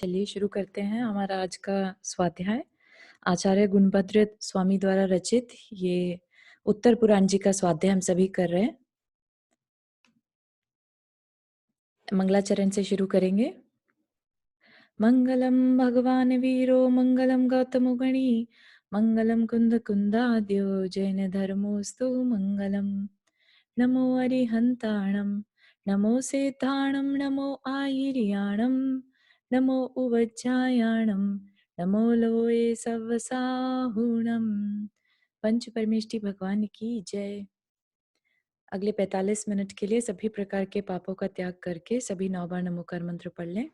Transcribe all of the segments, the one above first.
चलिए शुरू करते हैं हमारा आज का स्वाध्याय। आचार्य गुणभद्र स्वामी द्वारा रचित ये उत्तर पुराण जी का स्वाध्याय हम सभी कर रहे हैं। मंगलाचरण से शुरू करेंगे। मंगलम भगवान वीरो मंगलम गौतम गणी मंगलम कुंद कुंदाद्यो जैन धर्मोस्तु मंगलम। नमो अरिहंताणं नमो सेताणं नमो आयिर्याणं नमो उवज्जायाणं नमो लोये सवसाहुणं। पंच परमेष्टि भगवान की जय। अगले 45 मिनट के लिए सभी प्रकार के पापों का त्याग करके सभी 9 बार नमोकार मंत्र पढ़ लें।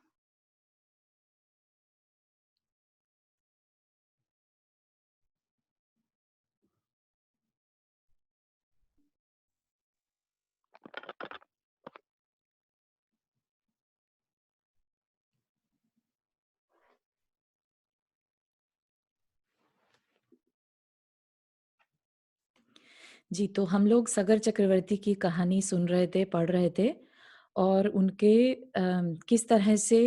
जी, तो हम लोग सगर चक्रवर्ती की कहानी सुन रहे थे, पढ़ रहे थे और उनके किस तरह से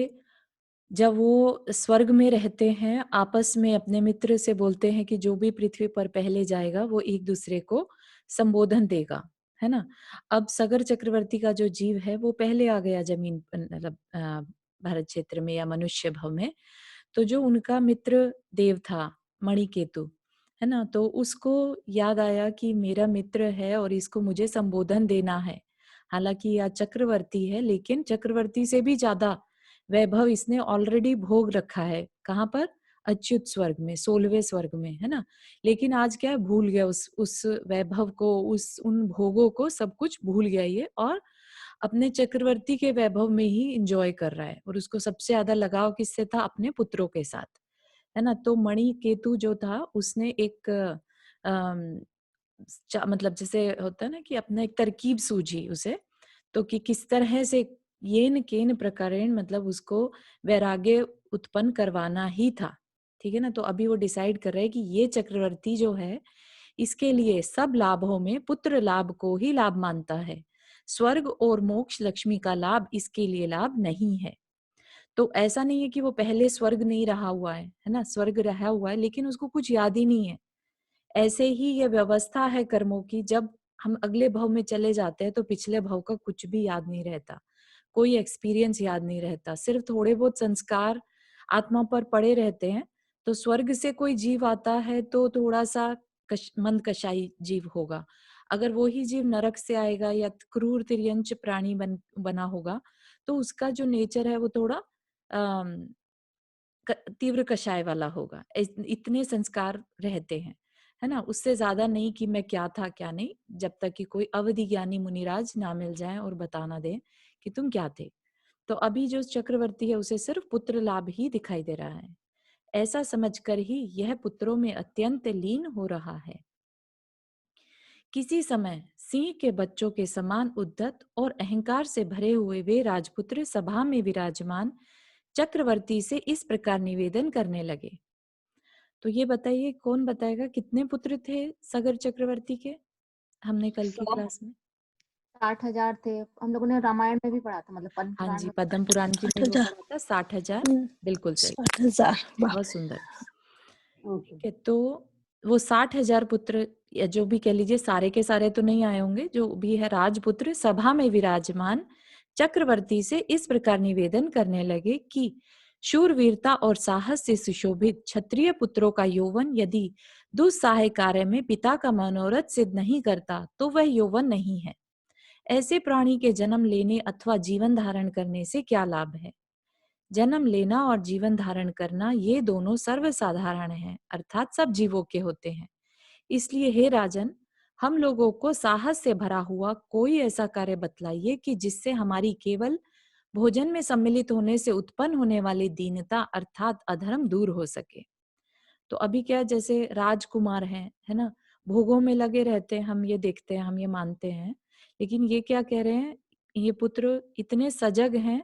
जब वो स्वर्ग में रहते हैं, आपस में अपने मित्र से बोलते हैं कि जो भी पृथ्वी पर पहले जाएगा, वो एक-दूसरे को संबोधन देगा, है ना? अब सगर चक्रवर्ती का जो जीव है, वो पहले आ गया ज़मीन मतलब भारत क्षेत्र में या मनुष्य भव में। तो जो उनका मित्र देव था, मणिकेतु, है ना? तो उसको याद आया कि मेरा मित्र है और इसको मुझे संबोधन देना है। हालाँकि यह चक्रवर्ती है, लेकिन चक्रवर्ती से भी ज़्यादा वैभव इसने ऑलरेडी भोग रखा है। कहाँ पर? अच्युत स्वर्ग में, 16वें स्वर्ग में, है ना? लेकिन आज क्या है, भूल गया उस वैभव को, उन भोगों को, सब कुछ भूल गया ये और अपने चक्रवर्ती के वैभव में ही एन्जॉय कर रहा है और उसको सबसे ज़्यादा लगाव किससे था? अपने पुत्रों के साथ, है ना? तो मणिकेतु जो था उसने एक अम, मतलब जैसे होता है ना कि अपना एक तरकीब सूझी उसे, तो कि किस तरह से येन केन प्रकारेण मतलब उसको वैराग्य उत्पन्न करवाना ही था, ठीक है ना? तो अभी वो डिसाइड कर रहे हैं कि ये चक्रवर्ती जो है, इसके लिए सब लाभों में पुत्र लाभ को ही लाभ मानता है। स्वर्ग और मोक्ष लक्ष्मी का लाभ इसके लिए लाभ नहीं है। तो ऐसा नहीं है कि वो पहले स्वर्ग नहीं रहा हुआ है ना? स्वर्ग रहा हुआ है लेकिन उसको कुछ याद ही नहीं है। ऐसे ही ये व्यवस्था है कर्मों की, जब हम अगले भव में चले जाते हैं तो पिछले भव का कुछ भी याद नहीं रहता, कोई एक्सपीरियंस याद नहीं रहता, सिर्फ थोड़े बहुत संस्कार आत्मा पर पड़े रहते हैं। तो स्वर्ग से कोई जीव आता है तो थोड़ा सा मंद कषाई जीव होगा। अगर वो ही जीव नरक से आएगा या क्रूर तिर्यंच प्राणी बना होगा तो उसका जो नेचर है वो थोड़ा अम, तीव्र कषाय वाला होगा। इतने संस्कार रहते हैं, है ना? उससे ज्यादा नहीं कि मैं क्या था क्या नहीं, जब तक कि कोई अवधि ज्ञानी मुनिराज ना मिल जाए और बता ना दे कि तुम क्या थे। तो अभी जो चक्रवर्ती है उसे सिर्फ पुत्र लाभ ही दिखाई दे रहा है। ऐसा समझकर ही यह पुत्रों में अत्यंत लीन हो रहा है। किसी समय सिंह के बच्चों के समान उद्धत और अहंकार से भरे हुए वे राजपुत्र सभा में विराजमान चक्रवर्ती से इस प्रकार निवेदन करने लगे। तो ये बताइए, कौन बताएगा कितने पुत्र थे सगर चक्रवर्ती के? हमने कल की 100 क्लास में 60,000 थे। हम लोगों ने रामायण में भी पढ़ा था, मतलब पद्म हाँ पुराण जी, में पढ़ा पद्म पुराण की में वो 60,000। पढ़ा था 60,000। बिल्कुल सही, 60,000। बाप बहुत सुंदर। था। ठीक है, तो वो 60,000 पुत्र या जो भी कह लीजिए, सारे के सारे तो नहीं आए होंगे, जो भी है राजपुत्र सभा में विराजमान चक्रवर्ती से इस प्रकार निवेदन करने लगे कि शूरवीरता और साहस से सुशोभित क्षत्रिय पुत्रों का यौवन यदि दुस्साह कार्य में पिता का मनोरथ सिद्ध नहीं करता तो वह यौवन नहीं है। ऐसे प्राणी के जन्म लेने अथवा जीवन धारण करने से क्या लाभ है? जन्म लेना और जीवन धारण करना ये दोनों सर्वसाधारण हैं, अर्थात सब जीवों के होते हैं। इसलिए हे राजन, हम लोगों को साहस से भरा हुआ कोई ऐसा कार्य बतलाइए कि जिससे हमारी केवल भोजन में सम्मिलित होने से उत्पन्न होने वाली दीनता अर्थात अधर्म दूर हो सके। तो अभी क्या, जैसे राजकुमार हैं, है ना? भोगों में लगे रहते हैं, हम ये देखते हैं, हम ये मानते हैं। लेकिन ये क्या कह रहे हैं, ये पुत्र इतने सजग हैं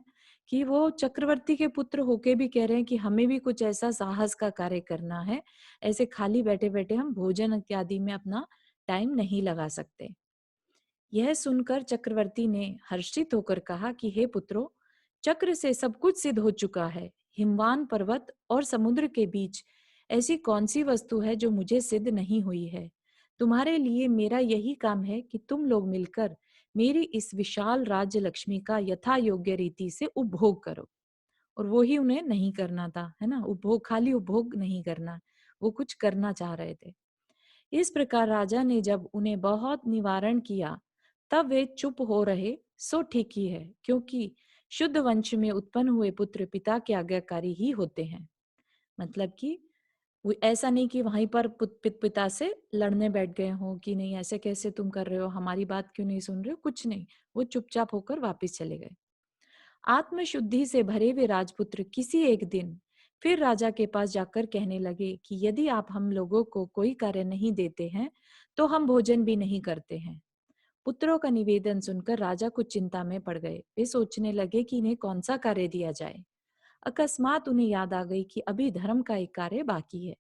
कि वो चक्रवर्ती के पुत्र होके भी कह रहे हैं कि हमें भी कुछ ऐसा साहस का कार्य करना है। ऐसे खाली बैठे-बैठे हम भोजन इत्यादि में अपना टाइम नहीं लगा सकते। यह सुनकर चक्रवर्ती ने हर्षित होकर कहा कि हे पुत्रों, चक्र से सब कुछ सिद्ध हो चुका है। हिमवान पर्वत और समुद्र के बीच ऐसी कौन सी वस्तु है जो मुझे सिद्ध नहीं हुई है? तुम्हारे लिए मेरा यही काम है कि तुम लोग मिलकर मेरी इस विशाल राज्य लक्ष्मी का यथा योग्य रीति से उपभोग करो। और वो ही उन्हें नहीं करना था, है ना? उपभोग, खाली उपभोग नहीं करना, वो कुछ करना चाह रहे थे। इस प्रकार राजा ने जब उन्हें बहुत निवारण किया, तब वे चुप हो रहे, सो ठीक ही है, क्योंकि शुद्ध वंश में उत्पन्न हुए पुत्र पिता के आज्ञाकारी ही होते हैं। मतलब कि वो ऐसा नहीं कि वहीं पर पिता से लड़ने बैठ गए हों कि नहीं ऐसे कैसे तुम कर रहे हो, हमारी बात क्यों नहीं सुन रहे हो, कुछ नहीं। वो चुपचाप होकर वापस चले गए। आत्मशुद्धि से भरे हुए राजपुत्र किसी एक दिन फिर राजा के पास जाकर कहने लगे कि यदि आप हम लोगों को कोई कार्य नहीं देते हैं तो हम भोजन भी नहीं करते हैं। पुत्रों का निवेदन सुनकर राजा कुछ चिंता में पड़ गए। वे सोचने लगे कि इन्हें कौन सा कार्य दिया जाए। अकस्मात उन्हें याद आ गई कि अभी धर्म का एक कार्य बाकी है।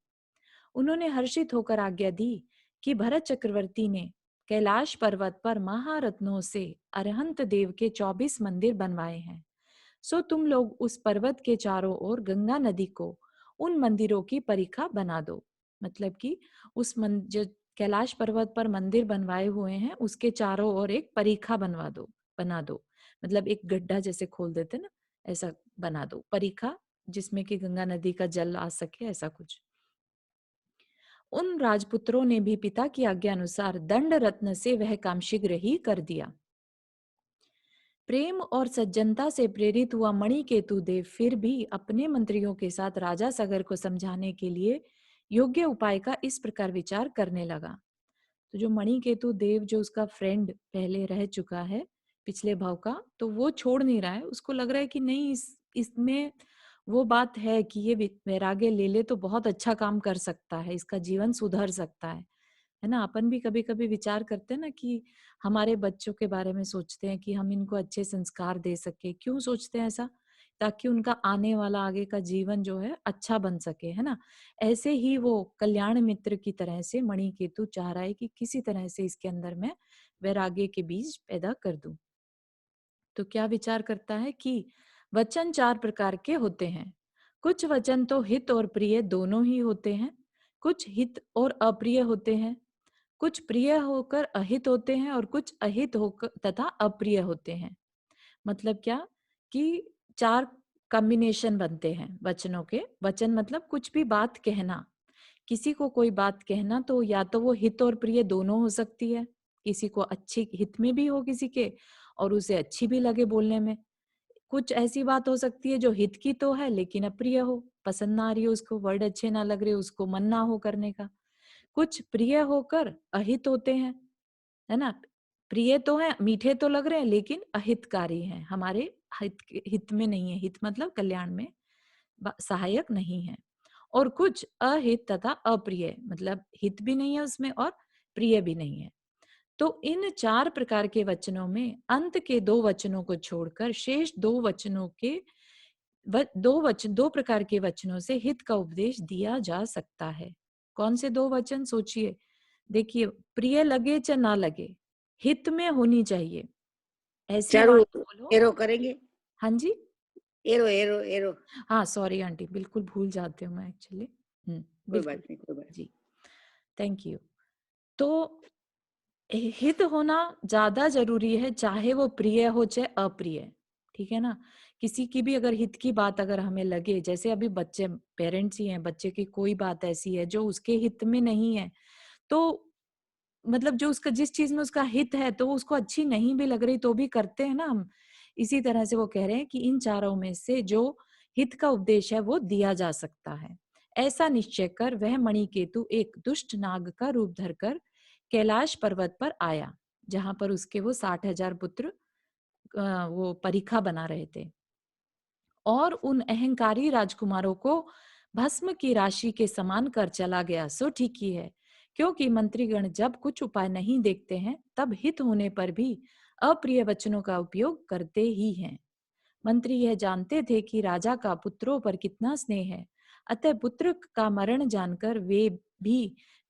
उन्होंने हर्षित होकर आज्ञा दी कि भरत चक्रवर्ती ने कैलाश पर्वत पर महारत्नों से अरहंत देव के 24 मंदिर बनवाए हैं। सो तुम लोग उस पर्वत के चारों ओर गंगा नदी को उन मंदिरों की परिखा बना दो। मतलब कि जो कैलाश पर्वत पर मंदिर बनवाए हुए हैं उसके चारों ओर एक परिखा बना दो। मतलब एक गड्ढा जैसे खोल देते ना, ऐसा बना दो परिखा, जिसमें कि गंगा नदी का जल आ सके, ऐसा कुछ। उन राजपुत्रों ने भी पिता की आज्ञा अनुसार दंड रत्न से वह काम शीघ्र ही कर दिया। प्रेम और सज्जनता से प्रेरित हुआ मणिकेतु देव फिर भी अपने मंत्रियों के साथ राजा सगर को समझाने के लिए योग्य उपाय का इस प्रकार विचार करने लगा। तो जो मणिकेतु देव, जो उसका फ्रेंड पहले रह चुका है पिछले भाव का, तो वो छोड़ नहीं रहा है। उसको लग रहा है कि नहीं, इसमें वो बात है कि ये वैराग्य ले ले तो बहुत अच्छा काम कर सकता है, इसका जीवन सुधर सकता है ना? अपन भी कभी कभी विचार करते हैं ना कि हमारे बच्चों के बारे में सोचते हैं कि हम इनको अच्छे संस्कार दे सके। क्यों सोचते हैं ऐसा? ताकि उनका आने वाला आगे का जीवन जो है अच्छा बन सके, है ना? ऐसे ही वो कल्याण मित्र की तरह से मणिकेतु चाह रहा है कि किसी तरह से इसके अंदर मैं वैराग्य के बीज पैदा कर दूं। तो क्या विचार करता है कि वचन 4 प्रकार के होते हैं। कुछ वचन तो हित और प्रिय दोनों ही होते हैं, कुछ हित और अप्रिय होते हैं, कुछ प्रिय होकर अहित होते हैं और कुछ अहित होकर तथा अप्रिय होते हैं। मतलब क्या कि 4 कॉम्बिनेशन बनते हैं वचनों के। वचन मतलब कुछ भी बात कहना। किसी को कोई बात कहना तो या तो वो हित और प्रिय दोनों हो सकती है। किसी को अच्छी हित में भी हो किसी के, और उसे अच्छी भी लगे बोलने में। कुछ ऐसी बात हो सकती है जो हित की तो है लेकिन अप्रिय हो, पसंद ना आ रही हो उसको, वर्ड अच्छे ना लग रहे, उसको मन ना हो करने का। कुछ प्रिय होकर अहित होते हैं, है ना? प्रिय तो है, मीठे तो लग रहे हैं लेकिन अहितकारी हैं, हमारे हित में नहीं है। हित मतलब कल्याण में सहायक नहीं है। और कुछ अहित तथा अप्रिय, मतलब हित भी नहीं है उसमें और प्रिय भी नहीं है। तो इन 4 प्रकार के वचनों में अंत के 2 वचनों को छोड़कर शेष 2 वचनों के 2 प्रकार के वचनों से हित का उपदेश दिया जा सकता है। कौन से 2 वचन सोचिए? देखिए, प्रिय लगे चाहे ना लगे, हित में होनी चाहिए। ऐसी चारू वाणी बोलो। एरो करेंगे। हाँ जी? Arrow arrow arrow. हाँ, सॉरी आंटी, बिल्कुल भूल जाती हूँ मैं एक्चुअली। कोई बात बिल्कुल। नहीं, कोई बात। जी, थैंक यू। तो हित होना ज्यादा जरूरी है, चाहे वो प्रिय हो चाहे अप्रिय। ठीक है ना? किसी की भी अगर हित की बात अगर हमें लगे, जैसे अभी बच्चे, पेरेंट्स ही हैं, बच्चे की कोई बात ऐसी है जो उसके हित में नहीं है, तो मतलब जो उसका, जिस चीज में उसका हित है तो वो उसको अच्छी नहीं भी लग रही तो भी करते हैं ना हम। इसी तरह से वो कह रहे हैं कि इन चारों में से जो हित का उपदेश है वो दिया जा सकता है। ऐसा निश्चय कर वह मणिकेतु एक दुष्ट नाग का रूप धरकर कैलाश पर्वत पर आया, जहां पर उसके वो 60,000 पुत्र वो परीक्षा बना रहे थे, और उन अहंकारी राजकुमारों को भस्म की राशि के समान कर चला गया। सो ठीक ही है, क्योंकि मंत्रीगण जब कुछ उपाय नहीं देखते हैं तब हित होने पर भी अप्रिय वचनों का उपयोग करते ही हैं। मंत्री यह जानते थे कि राजा का पुत्रों पर कितना स्नेह है, अतः पुत्र का मरण जानकर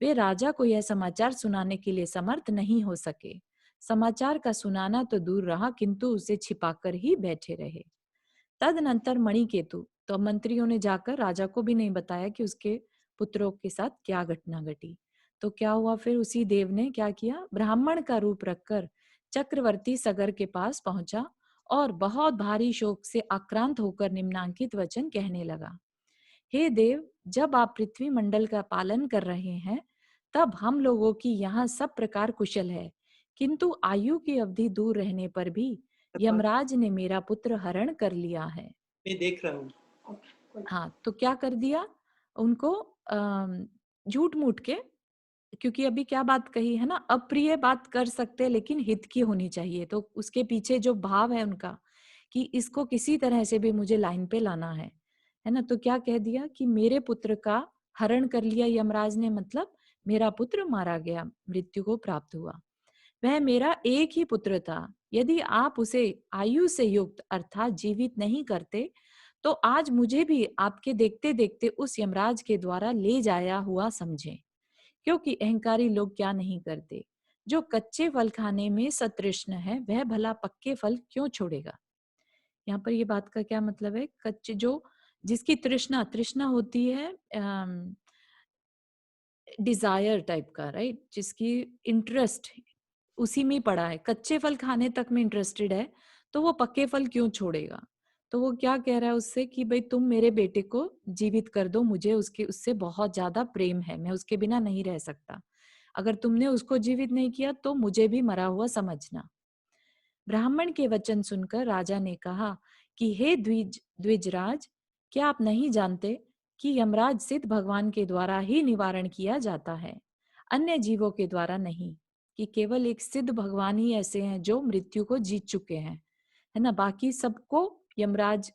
वे राजा को यह समाचार सुनाने के लिए समर्थ नहीं हो सके। समाचार का सुनाना तो दूर रहा, किंतु उसे छिपाकर ही बैठे रहे। तदनंतर मणिकेतु तो अब मंत्रियों ने जाकर राजा को भी नहीं बताया कि उसके पुत्रों के साथ क्या घटना घटी। तो क्या हुआ फिर, उसी देव ने क्या किया, ब्राह्मण का रूप रखकर चक्रवर्ती सगर के पास पहुंचा और बहुत भारी शोक से आक्रांत होकर निम्नांकित वचन कहने लगा। हे देव, जब आप पृथ्वी मंडल का पालन कर रहे हैं, तब हम लोगों की यहाँ सब प्रकार कुशल है, किंतु आयु की अवधि दूर रहने पर भी यमराज ने मेरा पुत्र हरण कर लिया है। मैं देख रहा हूँ। हाँ, तो क्या कर दिया उनको, झूठ मूठ के, क्योंकि अभी क्या बात कही है ना, अप्रिय बात कर सकते लेकिन हित की होनी चाहिए, तो उसके पीछे जो भाव है उनका कि इसको किसी तरह से भी मुझे लाइन पे लाना है ना। तो क्या कह दिया कि मेरे पुत्र का हरण कर लिया यमराज ने, मतलब मेरा पुत्र मारा गया, मृत्यु को प्राप्त हुआ। वह मेरा एक ही पुत्र था, यदि आप उसे आयु से युक्त अर्थात जीवित नहीं करते, तो आज मुझे भी आपके देखते देखते उस यमराज के द्वारा ले जाया हुआ समझें। क्योंकि अहंकारी लोग क्या नहीं करते, जो कच्चे फल खाने में सतृष्ण है, वह भला पक्के फल क्यों छोड़ेगा। यहाँ पर ये बात का क्या मतलब है, कच्चे जो, जिसकी तृष्णा तृष्णा होती है, डिजायर टाइप का, राइट, जिसकी इंटरेस्ट उसी में पड़ा है, कच्चे फल खाने तक में इंटरेस्टेड है, तो वो पक्के फल क्यों छोड़ेगा। तो वो क्या कह रहा है उससे कि भाई तुम मेरे बेटे को जीवित कर दो, मुझे उसके उससे बहुत ज्यादा प्रेम है, मैं उसके बिना नहीं रह सकता। अगर तुमने उसको जीवित नहीं किया तो मुझे भी मरा हुआ समझना। ब्राह्मण के वचन सुनकर राजा ने कहा कि हे द्विजराज, क्या आप नहीं जानते कि यमराज सिद्ध भगवान के द्वारा ही निवारण किया जाता है, अन्य जीवों के द्वारा नहीं। कि केवल एक सिद्ध भगवान ही ऐसे हैं जो मृत्यु को जीत चुके हैं, है ना। बाकी सबको यमराज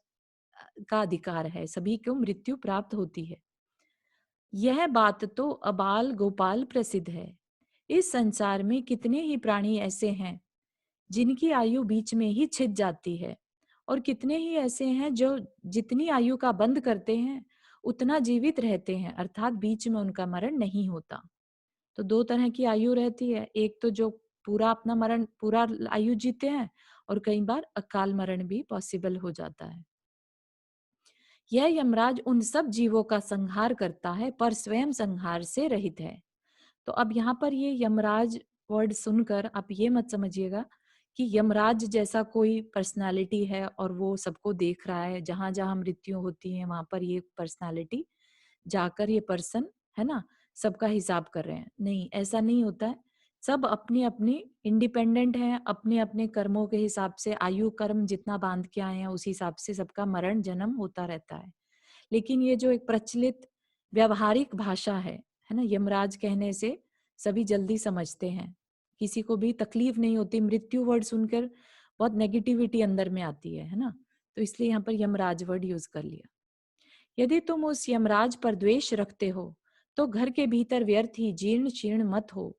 का अधिकार है, सभी को मृत्यु प्राप्त होती है। यह बात तो अबाल गोपाल प्रसिद्ध है। इस संसार में कितने ही प्राणी ऐसे हैं जिनकी आयु बीच में ही छिद जाती है, और कितने ही ऐसे हैं जो जितनी आयु का बंद करते हैं उतना जीवित रहते हैं, अर्थात बीच में उनका मरण नहीं होता। तो दो तरह की आयु रहती है, एक तो जो पूरा अपना मरण, पूरा आयु जीते हैं, और कई बार अकाल मरण भी पॉसिबल हो जाता है। यह यमराज उन सब जीवों का संहार करता है, पर स्वयं संहार से रहित है। तो अब यहाँ पर ये यमराज वर्ड सुनकर आप ये मत समझिएगा कि यमराज जैसा कोई पर्सनालिटी है और वो सबको देख रहा है, जहां जहां मृत्यु होती है वहां पर ये पर्सनालिटी जाकर, ये पर्सन, है ना, सबका हिसाब कर रहे हैं। नहीं, ऐसा नहीं होता है। सब अपनी अपनी इंडिपेंडेंट हैं, अपने अपने कर्मों के हिसाब से, आयु कर्म जितना बांध के आए हैं उस हिसाब से सबका मरण जन्म होता रहता है। लेकिन ये जो एक प्रचलित व्यवहारिक भाषा है ना, यमराज कहने से सभी जल्दी समझते हैं, किसी को भी तकलीफ नहीं होती। मृत्यु वर्ड सुनकर बहुत नेगेटिविटी अंदर में आती है ना, तो इसलिए यहाँ पर यमराज वर्ड यूज कर लिया। यदि तुम उस यमराज पर द्वेष रखते हो, तो घर के भीतर व्यर्थ ही जीर्ण शीर्ण मत हो।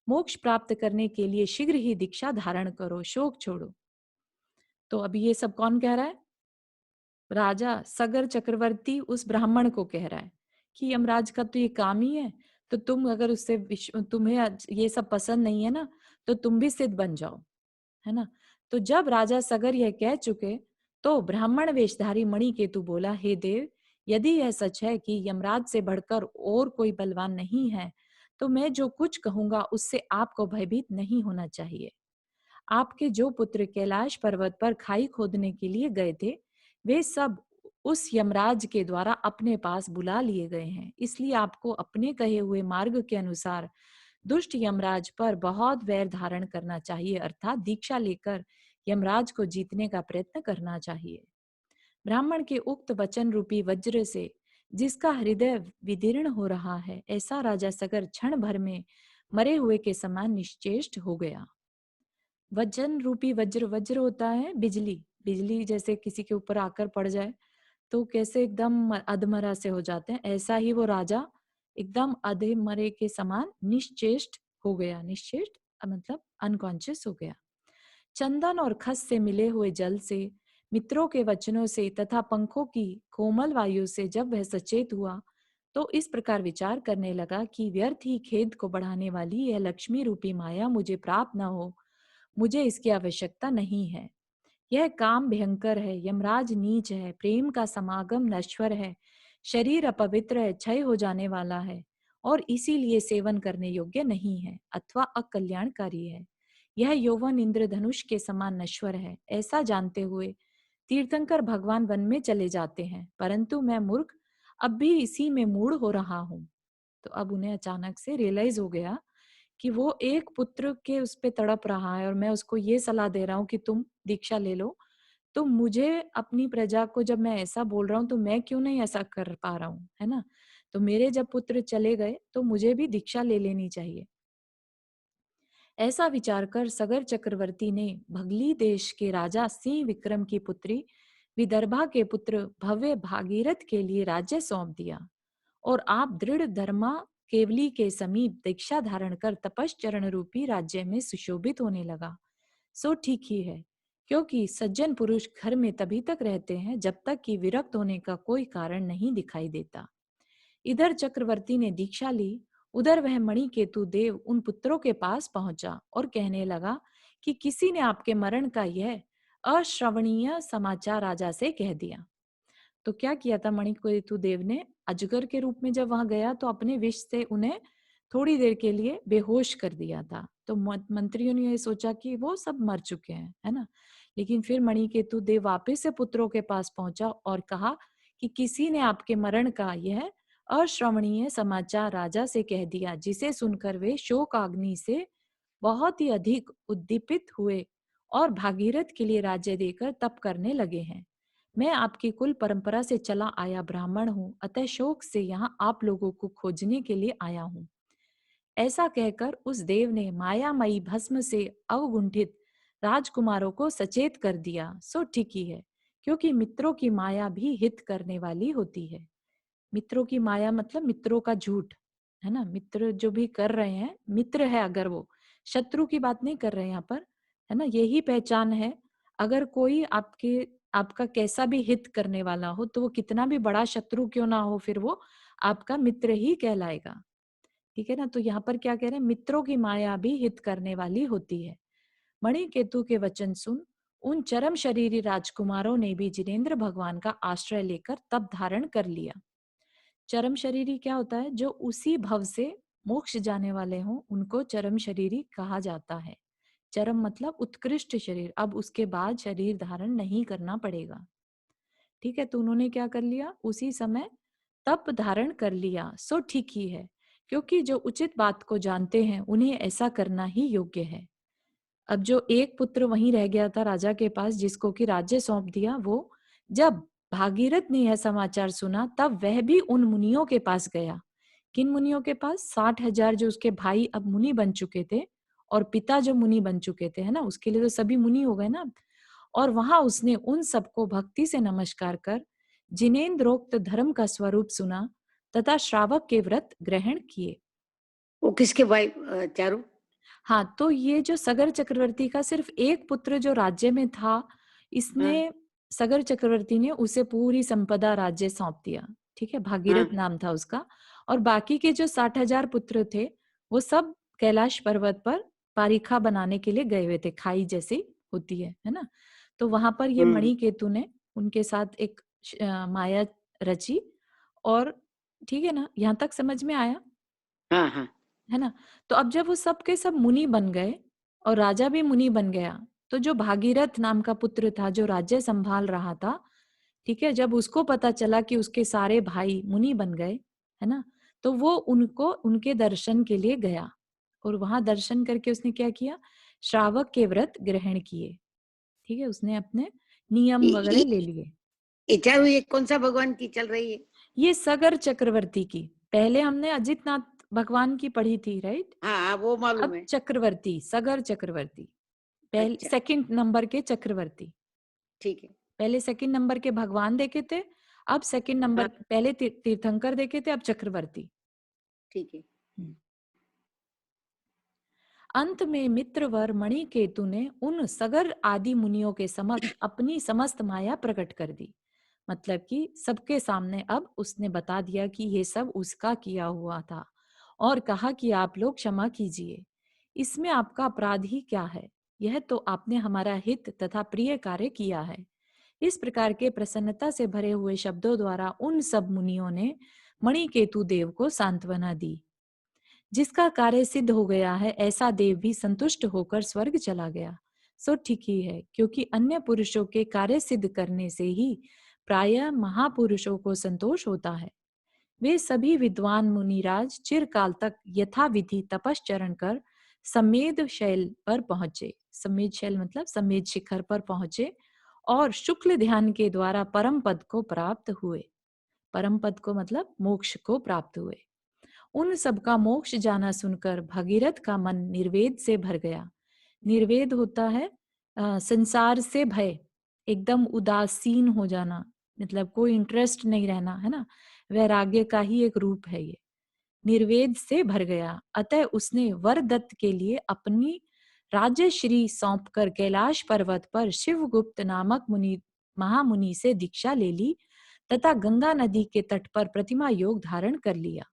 मोक्ष प्राप्त करने के लिए शीघ्र ही दीक्षा धारण करो, शोक छोड़ो। तो अभी ये सब कौन कह रहा है, राजा सगर चक्रवर्ती उस ब्राह्मण को कह रहा है कि यमराज का तो ये काम ही है, तो तुम अगर उससे तुम्हें ये सब पसंद नहीं है ना, तो तुम भी सिद्ध बन जाओ, है ना। तो जब राजा सगर यह कह चुके, तो ब्राह्मण वेशधारी मणिकेतु बोला, हे देव, यदि यह सच है कि यमराज से बढ़कर और कोई बलवान नहीं है, तो मैं जो कुछ कहूंगा उससे आपको भयभीत नहीं होना चाहिए। आपके जो पुत्र कैलाश पर्वत पर खाई खोदने के लिए गए थे, वे सब उस यमराज के द्वारा अपने पास बुला लिए गए हैं। इसलिए आपको अपने कहे हुए मार्ग के अनुसार दुष्ट यमराज पर बहुत वैर धारण करना चाहिए, अर्थात दीक्षा लेकर यमराज को जीतने का प्रयत्न करना चाहिए। ब्राह्मण के उक्त वचन रूपी वज्र से जिसका हृदय विदीर्ण हो रहा है, ऐसा राजा सगर क्षण भर में मरे हुए के समान निश्चेष्ट हो गया। वजन रूपी वज्र, वज्र होता है बिजली, बिजली जैसे किसी के ऊपर आकर पड़ जाए तो कैसे एकदम अधमरा से हो जाते हैं, ऐसा ही वो राजा एकदम अधे मरे के समान निश्चेष्ट हो गया। निश्चेष्ट मतलब अनकॉन्शियस हो गया। चंदन और खस से मिले हुए जल से, मित्रों के वचनों से तथा पंखों की कोमल वायु से जब वह सचेत हुआ, तो इस प्रकार विचार करने लगा कि व्यर्थ ही खेद को बढ़ाने वाली यह लक्ष्मी रूपी माया मुझे प्राप्त न हो, मुझे इसकी आवश्यकता नहीं है। यह काम भयंकर है, यमराज नीच है, प्रेम का समागम नश्वर है, शरीर अपवित्र है, क्षय हो जाने वाला है और इसीलिए सेवन करने योग्य नहीं है अथवा अकल्याणकारी है। यह यौवन इंद्रधनुष के समान नश्वर है। ऐसा जानते हुए तीर्थंकर भगवान वन में चले जाते हैं, परंतु मैं मूर्ख अब भी इसी में मूढ़ हो रहा हूँ। तो अब उन्हें अचानक से रियलाइज हो गया कि वो एक पुत्र के उस पे तड़प रहा है और मैं उसको ये सलाह दे रहा हूँ कि तुम दीक्षा ले लो। तो मुझे अपनी प्रजा को जब मैं ऐसा बोल रहा हूँ तो मैं क्यों नहीं ऐसा कर पा रहा हूँ, है ना? तो मेरे जब पुत्र चले गए तो मुझे भी दीक्षा ले लेनी चाहिए। ऐसा विचार कर सगर चक्रवर्ती ने भगली देश के राजा सिंह विक्रम की पुत्री विदर्भा के पुत्र भव्य भागीरथ के लिए राज्य सौंप दिया और आप दृढ़ धर्मा केवली के समीप दीक्षा धारण कर तपश्चरण रूपी राज्य में सुशोभित होने लगा। सो ठीक ही है, क्योंकि सज्जन पुरुष घर में तभी तक रहते हैं जब तक कि विरक्त होने का कोई कारण नहीं दिखाई देता। इधर चक्रवर्ती ने दीक्षा ली, उधर वह मणिकेतु देव उन पुत्रों के पास पहुंचा और कहने लगा कि किसी ने आपके मरण का यह अश्रवणीय समाचार राजा से कह दिया। तो क्या किया था मणिकेतु देव ने? अजगर के रूप में जब वहां गया तो अपने विष से उन्हें थोड़ी देर के लिए बेहोश कर दिया था। तो मंत्रियों ने ये सोचा कि वो सब मर चुके हैं, है ना? लेकिन फिर मणिकेतु देव वापस से पुत्रों के पास पहुंचा और कहा कि किसी ने आपके मरण का यह अश्रवणीय समाचार राजा से कह दिया, जिसे सुनकर वे शोकाग्नि से बहुत ही अधिक उद्दीपित हुए और भागीरथ के लिए राज्य देकर तप करने लगे हैं। मैं आपकी कुल परंपरा से चला आया ब्राह्मण हूँ, अतः शोक से यहाँ आप लोगों को खोजने के लिए आया हूँ। ऐसा कहकर उस देव ने मायामयी भस्म से अवगुंठित राजकुमारों को सचेत कर दिया। सो ठीक ही है, क्योंकि मित्रों की माया भी हित करने वाली होती है। मित्रों की माया मतलब मित्रों का झूठ, है ना? मित्र जो भी कर रहे हैं, मित्र है अगर वो, शत्रु की बात नहीं कर रहे हैं यहाँ पर, है ना? यही पहचान है। अगर कोई आपका कैसा भी हित करने वाला हो तो वो कितना भी बड़ा शत्रु क्यों ना हो, फिर वो आपका मित्र ही कहलाएगा। ठीक है ना? तो यहाँ पर क्या कह रहे हैं? मित्रों की माया भी हित करने वाली होती है। मणिकेतु के वचन सुन उन चरम शरीरी राजकुमारों ने भी जिनेन्द्र भगवान का आश्रय लेकर तप धारण कर लिया। चरम शरीरी क्या होता है? जो उसी भव से मोक्ष जाने वाले हों, उनको चरम शरीरी कहा जाता है। चरम मतलब उत्कृष्ट शरीर, अब उसके बाद शरीर धारण नहीं करना पड़ेगा। ठीक है, तो उन्होंने क्या कर लिया? उसी समय तप धारण कर लिया। सो ठीक ही है, क्योंकि जो उचित बात को जानते हैं उन्हें ऐसा करना ही योग्य है। अब जो एक पुत्र वहीं रह गया था राजा के पास, जिसको कि राज्य सौंप दिया, वो जब भागीरथ ने यह समाचार सुना तब वह भी उन मुनियों के पास गया। किन मुनियों के पास? 60,000 जो उसके भाई अब मुनि बन चुके थे और पिता जो मुनि बन चुके थे, है ना? उसके लिए तो सभी मुनि हो गए ना। और वहां उसने उन सबको भक्ति से नमस्कार कर जिनेन्द्रोक्त धर्म का स्वरूप सुना तथा श्रावक के व्रत ग्रहण किए। वो किसके भाई चारों? हाँ, तो ये जो सगर चक्रवर्ती का सिर्फ एक पुत्र जो राज्य में था, हाँ, इसने सगर चक्रवर्ती ने उसे पूरी संपदा राज्य सौंप दिया। ठीक है, भागीरथ हाँ, नाम था उसका। और बाकी के जो 60,000 पुत्र थे, वो सब कैलाश पर्वत पर पारिखा बनाने के लिए गए हुए थे, खाई जैसी होती है ना? तो वहां पर ये हुँ, मणिकेतु ने उनके साथ एक माया रची। और ठीक है ना, यहाँ तक समझ में आया? हाँ, हाँ, है ना? तो अब जब वो सब के सब मुनि बन गए और राजा भी मुनि बन गया, तो जो भागीरथ नाम का पुत्र था जो राज्य संभाल रहा था, ठीक है, जब उसको पता चला कि उसके सारे भाई मुनि बन गए, है ना? तो वो उनको उनके दर्शन के लिए गया और वहां दर्शन करके उसने क्या किया? श्रावक के व्रत ग्रहण किए। ठीक है, उसने अपने नियम ये वगैरह ले लिए। ये चारों ये कौन-सा भगवान की चल रही है? ये सगर चक्रवर्ती की, पहले हमने अजितनाथ भगवान की पढ़ी थी, राइट? हाँ, हाँ, वो मालूम अब है। चक्रवर्ती, सगर चक्रवर्ती, पहले अच्छा, सेकंड नंबर के चक्रवर्ती। ठीक है। पहले सेकंड नंबर के भगवान देखे थे, अब सेकंड हाँ, नंबर पहले तीर्थंकर देखे थे, अब चक्रवर्ती। ठीक है। हम्म। अंत में मित्रवर मणिकेतु ने उन सगर आदि मुनियों के समक्ष अपनी समस्त माया प्रकट कर दी। मतलब कि सबके सामने अब उसने बता दिया कि ये सब उसका किया हुआ था और कहा कि आप लोग क्षमा कीजिए, इसमें आपका अपराध ही क्या है? यह तो आपने हमारा हित तथा प्रिय कार्य किया है। इस प्रकार के प्रसन्नता से भरे हुए शब्दों द्वारा उन सब मुनियों ने मणिकेतु देव को सांत्वना दी। जिसका कार्य सिद्ध हो गया है, ऐसा देव भी संतुष्ट होकर स्वर्ग चला गया। सो ठीक ही है, क्योंकि अन्य पुरुषों के कार्य सिद्ध करने से ही प्रायः महापुरुषों को संतोष होता है। वे सभी विद्वान मुनिराज चिरकाल तक यथाविधि तपश्चरण कर समेध शैल पर पहुंचे। समेध शैल मतलब समेध शिखर पर पहुंचे और शुक्ल ध्यान के द्वारा परम पद को प्राप्त हुए। परम पद को मतलब मोक्ष को प्राप्त हुए। उन सबका मोक्ष जाना सुनकर भगीरथ का मन निर्वेद से भर गया। निर्वेद होता है संसार से भय, एकदम उदासीन हो जाना, मतलब कोई इंटरेस्ट नहीं रहना, है ना। वैराग्य का ही एक रूप है ये। निर्वेद से भर गया, अतः उसने वर दत्त के लिए अपनी राजश्री सौंपकर कैलाश पर्वत पर शिवगुप्त नामक मुनि महामुनि से दीक्षा ले ली तथा गंगा नदी के तट पर प्रतिमा योग धारण कर लिया।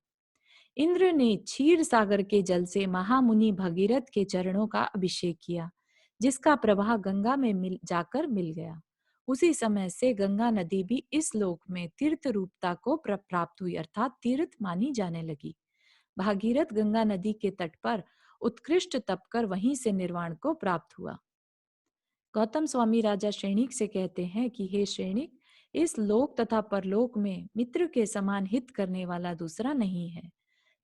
इंद्र ने क्षीर सागर के जल से महामुनि भगीरथ के चरणों का अभिषेक किया, जिसका प्रवाह गंगा में जाकर मिल गया। उसी समय से गंगा नदी भी इस लोक में तीर्थ रूपता को प्राप्त हुई, अर्थात तीर्थ मानी जाने लगी। भागीरथ गंगा नदी के तट पर उत्कृष्ट तप कर वहीं से निर्वाण को प्राप्त हुआ। गौतम स्वामी राजा श्रेणिक से कहते हैं कि हे श्रेणिक, इस लोक तथा परलोक में मित्र के समान हित करने वाला दूसरा नहीं है।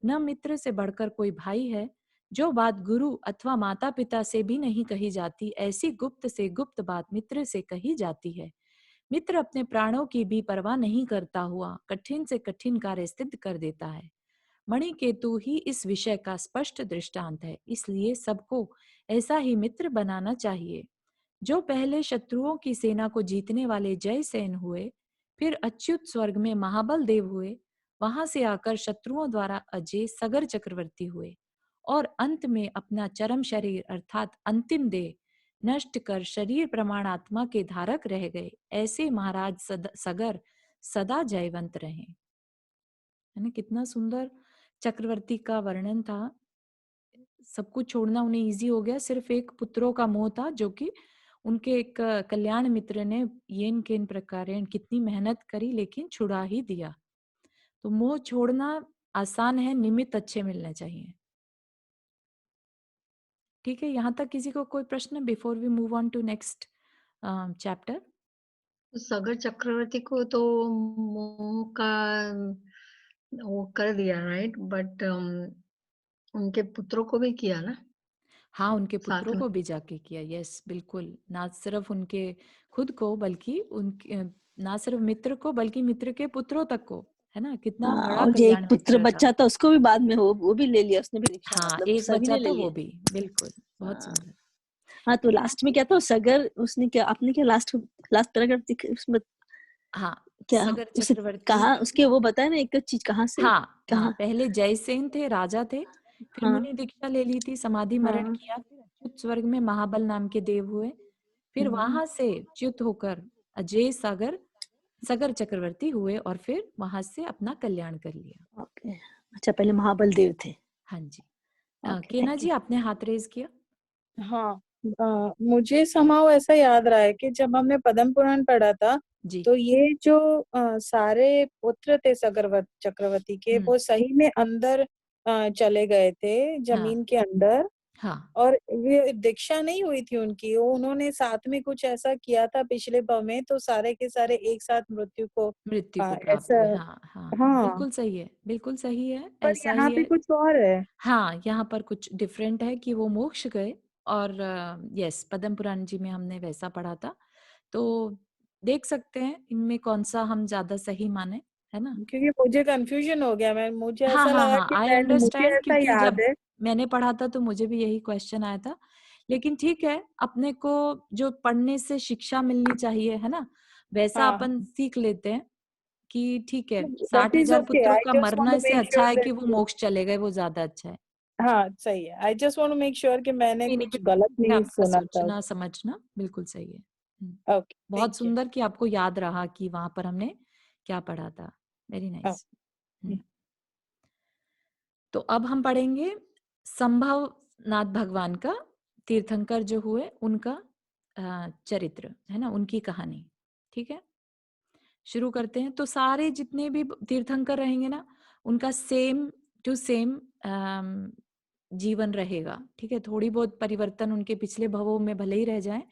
न मित्र से बढ़कर कोई भाई है। जो बात गुरु अथवा माता पिता से भी नहीं कही जाती, ऐसी गुप्त से गुप्त बात मित्र से कही जाती है। मित्र अपने प्राणों की भी परवाह नहीं करता हुआ कठिन से कठिन कार्य सिद्ध कर देता है। मणिकेतु ही इस विषय का स्पष्ट दृष्टांत है। इसलिए सबको ऐसा ही मित्र बनाना चाहिए। जो पहले शत्रुओं की सेना को जीतने वाले जयसेन हुए, फिर अच्युत स्वर्ग में महाबल देव हुए, वहां से आकर शत्रुओं द्वारा अजय सगर चक्रवर्ती हुए और अंत में अपना चरम शरीर अर्थात अंतिम देह नष्ट कर शरीर प्रमाणात्मा के धारक रह गए, ऐसे महाराज सगर सदा जयवंत रहे। है ना, कितना सुंदर चक्रवर्ती का वर्णन था। सब कुछ छोड़ना उन्हें इजी हो गया, सिर्फ एक पुत्रों का मोह था, जो कि उनके एक कल्याण मित्र ने येन केन प्रकारेण कितनी मेहनत करी लेकिन छुड़ा ही दिया। तो मोह छोड़ना आसान है, निमित्त अच्छे मिलने चाहिए। ठीक है, यहाँ तक किसी को कोई प्रश्न before we move on to next chapter? Sagar Chakraborty को तो मोह का वो कर दिया, राइट? बट उनके पुत्रों को भी किया ना हाँ, उनके साथ पुत्रों में। को भी जाके किया। यस, बिल्कुल। ना सिर्फ उनके खुद को बल्कि उनके ना सिर्फ मित्र को बल्कि मित्र के पुत्रों तक को, है ना। कितना हाँ, बड़ा और जो कल्याण एक पुत्र मित्र था। बच्चा था उसको भी बाद में वो भी ले लिया, उसने भी दीक्षा, हाँ, मतलब एक सभी बच्चा ने ले था लिया। वो भी, बिल्कुल। बहुत हाँ सुंदर। हाँ, तो ठीक है। लास्ट में क्या था, सगर उसने क्या, आपने क्या लास्ट लास्ट पैराग्राफ उसमें हाँ, क्या सगर उसे चक्रवर्ती। कहा, उसके वो बताया ना एक चीज, कहाँ से हाँ हाँ, कहाँ। पहले जयसेन थे, राजा थे, फिर हाँ मुनि दीक्षा ले ली थी, समाधि मरण हाँ। किया, फिर अच्युत स्वर्ग में महाबल नाम के देव हुए, फिर वहां से च्युत होकर अजय सागर सगर चक्रवर्ती हुए और फिर वहां से अपना कल्याण कर लिया। ओके, अच्छा, पहले महाबल देव थे। हाँ जी। ओके, केना थैंक जी, यू। आपने हाथ रेज किया। हाँ, मुझे समाव ऐसा याद रहा है कि जब हमने पद्म पुराण पढ़ा था, जी। तो ये जो सारे पुत्र थे सगरवत चक्रवर्ती के, हम्म, वो सही में अंदर चले गए थे, हाँ जमीन के अंदर। हाँ, और ये दीक्षा नहीं हुई थी उनकी, वो उन्होंने साथ में कुछ ऐसा किया था पिछले भाव में, तो सारे के सारे एक साथ मृत्यु को मृत्यु को प्राप्त ऐसा। हुए। हाँ हाँ, हाँ, बिल्कुल सही है, बिल्कुल सही है, पर ऐसा यहाँ ही पे है। कुछ और है। हाँ, यहाँ पर कुछ डिफरेंट है कि वो मोक्ष गए और यस, पद्म पुराण जी में हमने वैसा पढ़ा था। तो देख सकते हैं इनमें कौन सा हम ज्यादा सही माने, है ना। क्योंकि मुझे कंफ्यूजन हो गया, मैं मुझे हाँ ऐसा हाँ लगा हाँ, कि आई शायद मुझे अंडरस्टैंड, ऐसा क्योंकि याद जब है। मैंने पढ़ा था तो मुझे भी यही क्वेश्चन आया था। लेकिन ठीक है, अपने को जो पढ़ने से शिक्षा मिलनी चाहिए, है ना, वैसा हाँ, अपन सीख लेते हैं कि ठीक है, दैट इज 60,000 ओके, पुत्रों आई का जस्ट वांट मरना टू इससे मेक अच्छा श्योर है कि वो दैट। मोक्ष चले गए, वो ज्यादा अच्छा है। हाँ, सही है, I just want to make sure कि मैंने नहीं नहीं, कुछ बिल्कुल गलत ठीक है, नहीं आपका सुना था। सोचना समझना बिल्कुल सही है। ओके, बहुत थैंक यू। सुंदर कि आपको याद रहा कि वहां पर हमने क्या पढ़ा था। Very nice. तो अब हम पढ़ेंगे संभव नाथ भगवान का तीर्थंकर जो हुए उनका चरित्र है ना, उनकी कहानी। ठीक है, शुरू करते हैं। तो सारे जितने भी तीर्थंकर रहेंगे ना, उनका सेम टू सेम जीवन रहेगा। ठीक है, थोड़ी बहुत परिवर्तन उनके पिछले भवों में भले ही रह जाए,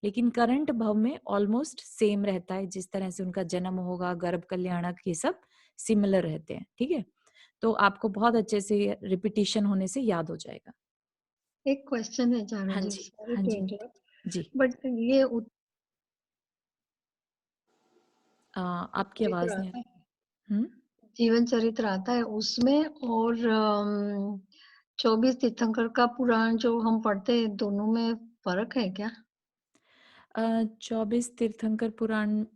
लेकिन करंट भव में ऑलमोस्ट सेम रहता है। जिस तरह से उनका जन्म होगा, गर्भ कल्याणक, ये सब सिमिलर रहते हैं। ठीक है, तो आपको बहुत अच्छे से रिपीटिशन होने से याद हो जाएगा। एक क्वेश्चन है चारू हाँ जी, जी, सॉरी हाँ टू जी, इंटरप्ट, जी। बट ये आपकी चरित्र आवाज नहीं आ आता है, रही। जीवन चरित्र आता है उसमें, और 24 तीर्थंकर का पुराण जो हम पढ़ते हैं, दोनों में फर्क है क्या? 24 तीर्थंकर पुराण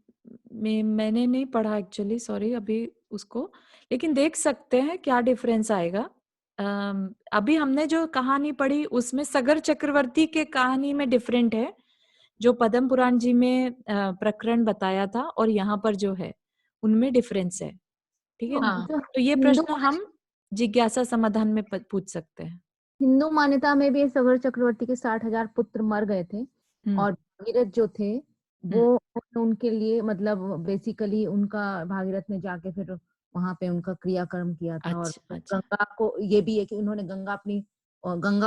में मैंने नहीं पढ़ा एक्चुअली, सॉरी अभी उसको, लेकिन देख सकते हैं क्या डिफरेंस आएगा। अभी हमने जो कहानी पढ़ी उसमें सगर चक्रवर्ती के कहानी में डिफरेंट है, जो पद्म पुराण जी में प्रकरण बताया था और यहाँ पर जो है उनमें डिफरेंस है। ठीक है ना, हाँ, जो तो ये हिंदू प्रश्न हम जिज्ञासा समाधान में पूछ सकते हैं। हिंदू मान्यता में भी सगर चक्रवर्ती के 60,000 पुत्र मर गए थे, और भागीरथ जो थे वो उनके लिए मतलब बेसिकली उनका भागीरथ ने जाके फिर वहां पे उनका क्रियाकर्म किया था। और अच्छा अच्छा, गंगा को ये भी है कि उन्होंने गंगा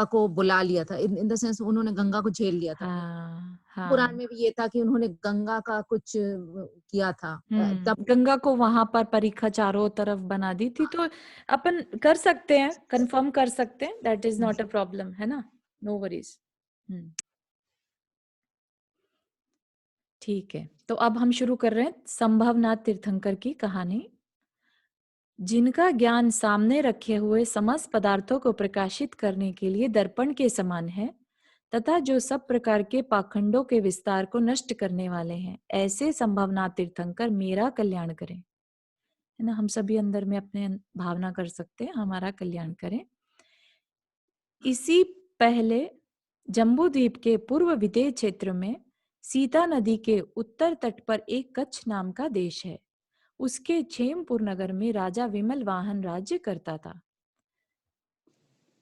को बुला लिया था, इन द सेंस उन्होंने गंगा को झेल लिया था। हाँ पुराण हाँ। में भी ये था कि उन्होंने गंगा का कुछ किया था तब। गंगा को वहां पर परीक्षा चारों तरफ बना दी थी, तो अपन कर सकते हैं, कंफर्म कर सकते हैं, that is not a problem, है ना, नो वरीज। ठीक है, तो अब हम शुरू कर रहे हैं संभवनाथ तीर्थंकर की कहानी। जिनका ज्ञान सामने रखे हुए समस्त पदार्थों को प्रकाशित करने के लिए दर्पण के समान है, तथा जो सब प्रकार के पाखंडों के विस्तार को नष्ट करने वाले हैं, ऐसे संभवनाथ तीर्थंकर मेरा कल्याण करें। है ना, हम सभी अंदर में अपने भावना कर सकते हैं, हमारा कल्याण करें। इसी पहले जम्बू द्वीप के पूर्व विदेह क्षेत्र में सीता नदी के उत्तर तट पर एक कच्छ नाम का देश है। उसके क्षेमपुर नगर में राजा विमल वाहन राज्य करता था।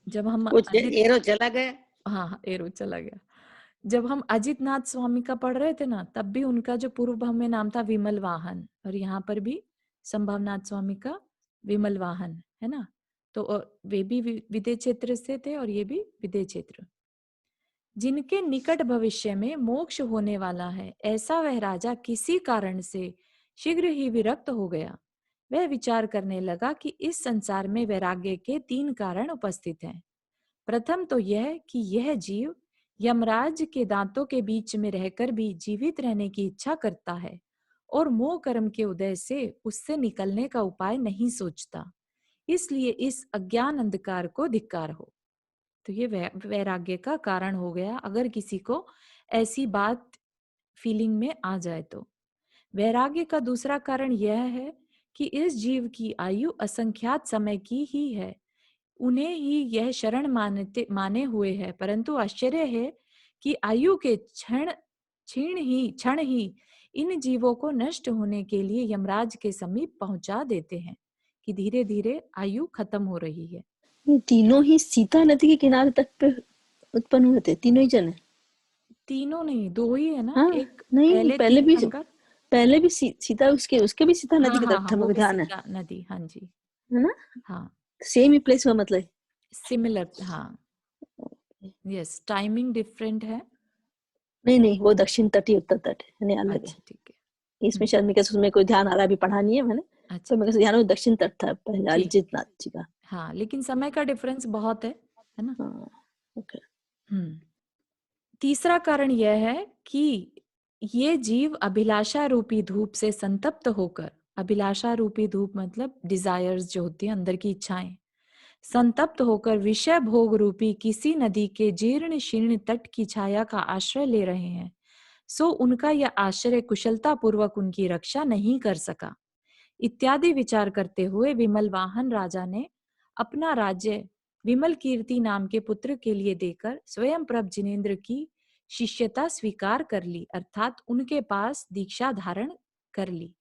जब हम कुछ अजित एरो चला गया। हाँ, एरो चला गया। जब हम अजित नाथ स्वामी का पढ़ रहे थे ना, तब भी उनका जो पूर्व भाव में नाम था विमल वाहन, और यहाँ पर भी संभवनाथ स्वामी का विमल वाहन, है ना। तो वे भी विदेह क्षेत्र से थे और ये भी विदेह क्षेत्र। जिनके निकट भविष्य में मोक्ष होने वाला है, ऐसा वह राजा किसी कारण से शीघ्र ही विरक्त हो गया। वह विचार करने लगा कि इस संसार में वैराग्य के 3 कारण उपस्थित हैं। प्रथम तो यह कि यह जीव यमराज के दांतों के बीच में रहकर भी जीवित रहने की इच्छा करता है और मोह कर्म के उदय से उससे निकलने का उपाय नहीं सोचता, इसलिए इस अज्ञान अंधकार को धिक्कार हो। तो ये वैराग्य का कारण हो गया, अगर किसी को ऐसी बात फीलिंग में आ जाए तो। वैराग्य का दूसरा कारण यह है कि इस जीव की आयु असंख्यात समय की ही है, उन्हें ही यह शरण माने हुए है, परंतु आश्चर्य है कि आयु के क्षण ही इन जीवों को नष्ट होने के लिए यमराज के समीप पहुंचा देते हैं कि धीरे धीरे आयु खत्म हो रही है। ये तीनों ही सीता नदी के किनारे तट पे उत्पन्न हुए थे, तीनों ही जने? तीनों नहीं, 2 ही है ना। हाँ, एक नहीं पहले भी सीता उसके भी सीता नदी हाँ के हाँ तट हाँ, था, वो मुझे भी ध्यान है सीता नदी, हाँ जी, ना? हाँ, सेम ही प्लेस हुआ मतलब? सिमिलर, हाँ, यस, टाइमिंग डिफरेंट है। नहीं, वो दक्षिण तट ही उत्तर तट है, यानी अलग है। अच्छा ठीक है। इसमें शायद मेरे उसमें कोई ध्यान आ रहा है, अभी पढ़ा नहीं है मैंने, अच्छा तो मेरे ध्यान में दक्षिण तट था पहले ठीक, अजितनाथ जी का। हाँ, लेकिन समय का डिफरेंस बहुत है ना। हाँ, ओके। तीसरा कारण यह है कि ये जीव अभिलाषा रूपी धूप से संतप्त होकर, अभिलाषा रूपी धूप मतलब डिजायर्स जो होती है, अंदर की इच्छाएं, संतप्त होकर विषय भोग रूपी किसी नदी के जीर्ण शीर्ण तट की छाया का आश्रय ले रहे हैं। सो उनका यह आश्रय कुशलता पूर्वक उनकी रक्षा नहीं कर सका। इत्यादि विचार करते हुए विमल वाहन राजा ने अपना राज्य विमल कीर्ति नाम के पुत्र के लिए देकर स्वयं प्रभ जिनेन्द्र की शिष्यता स्वीकार कर ली, अर्थात उनके पास दीक्षा धारण कर ली।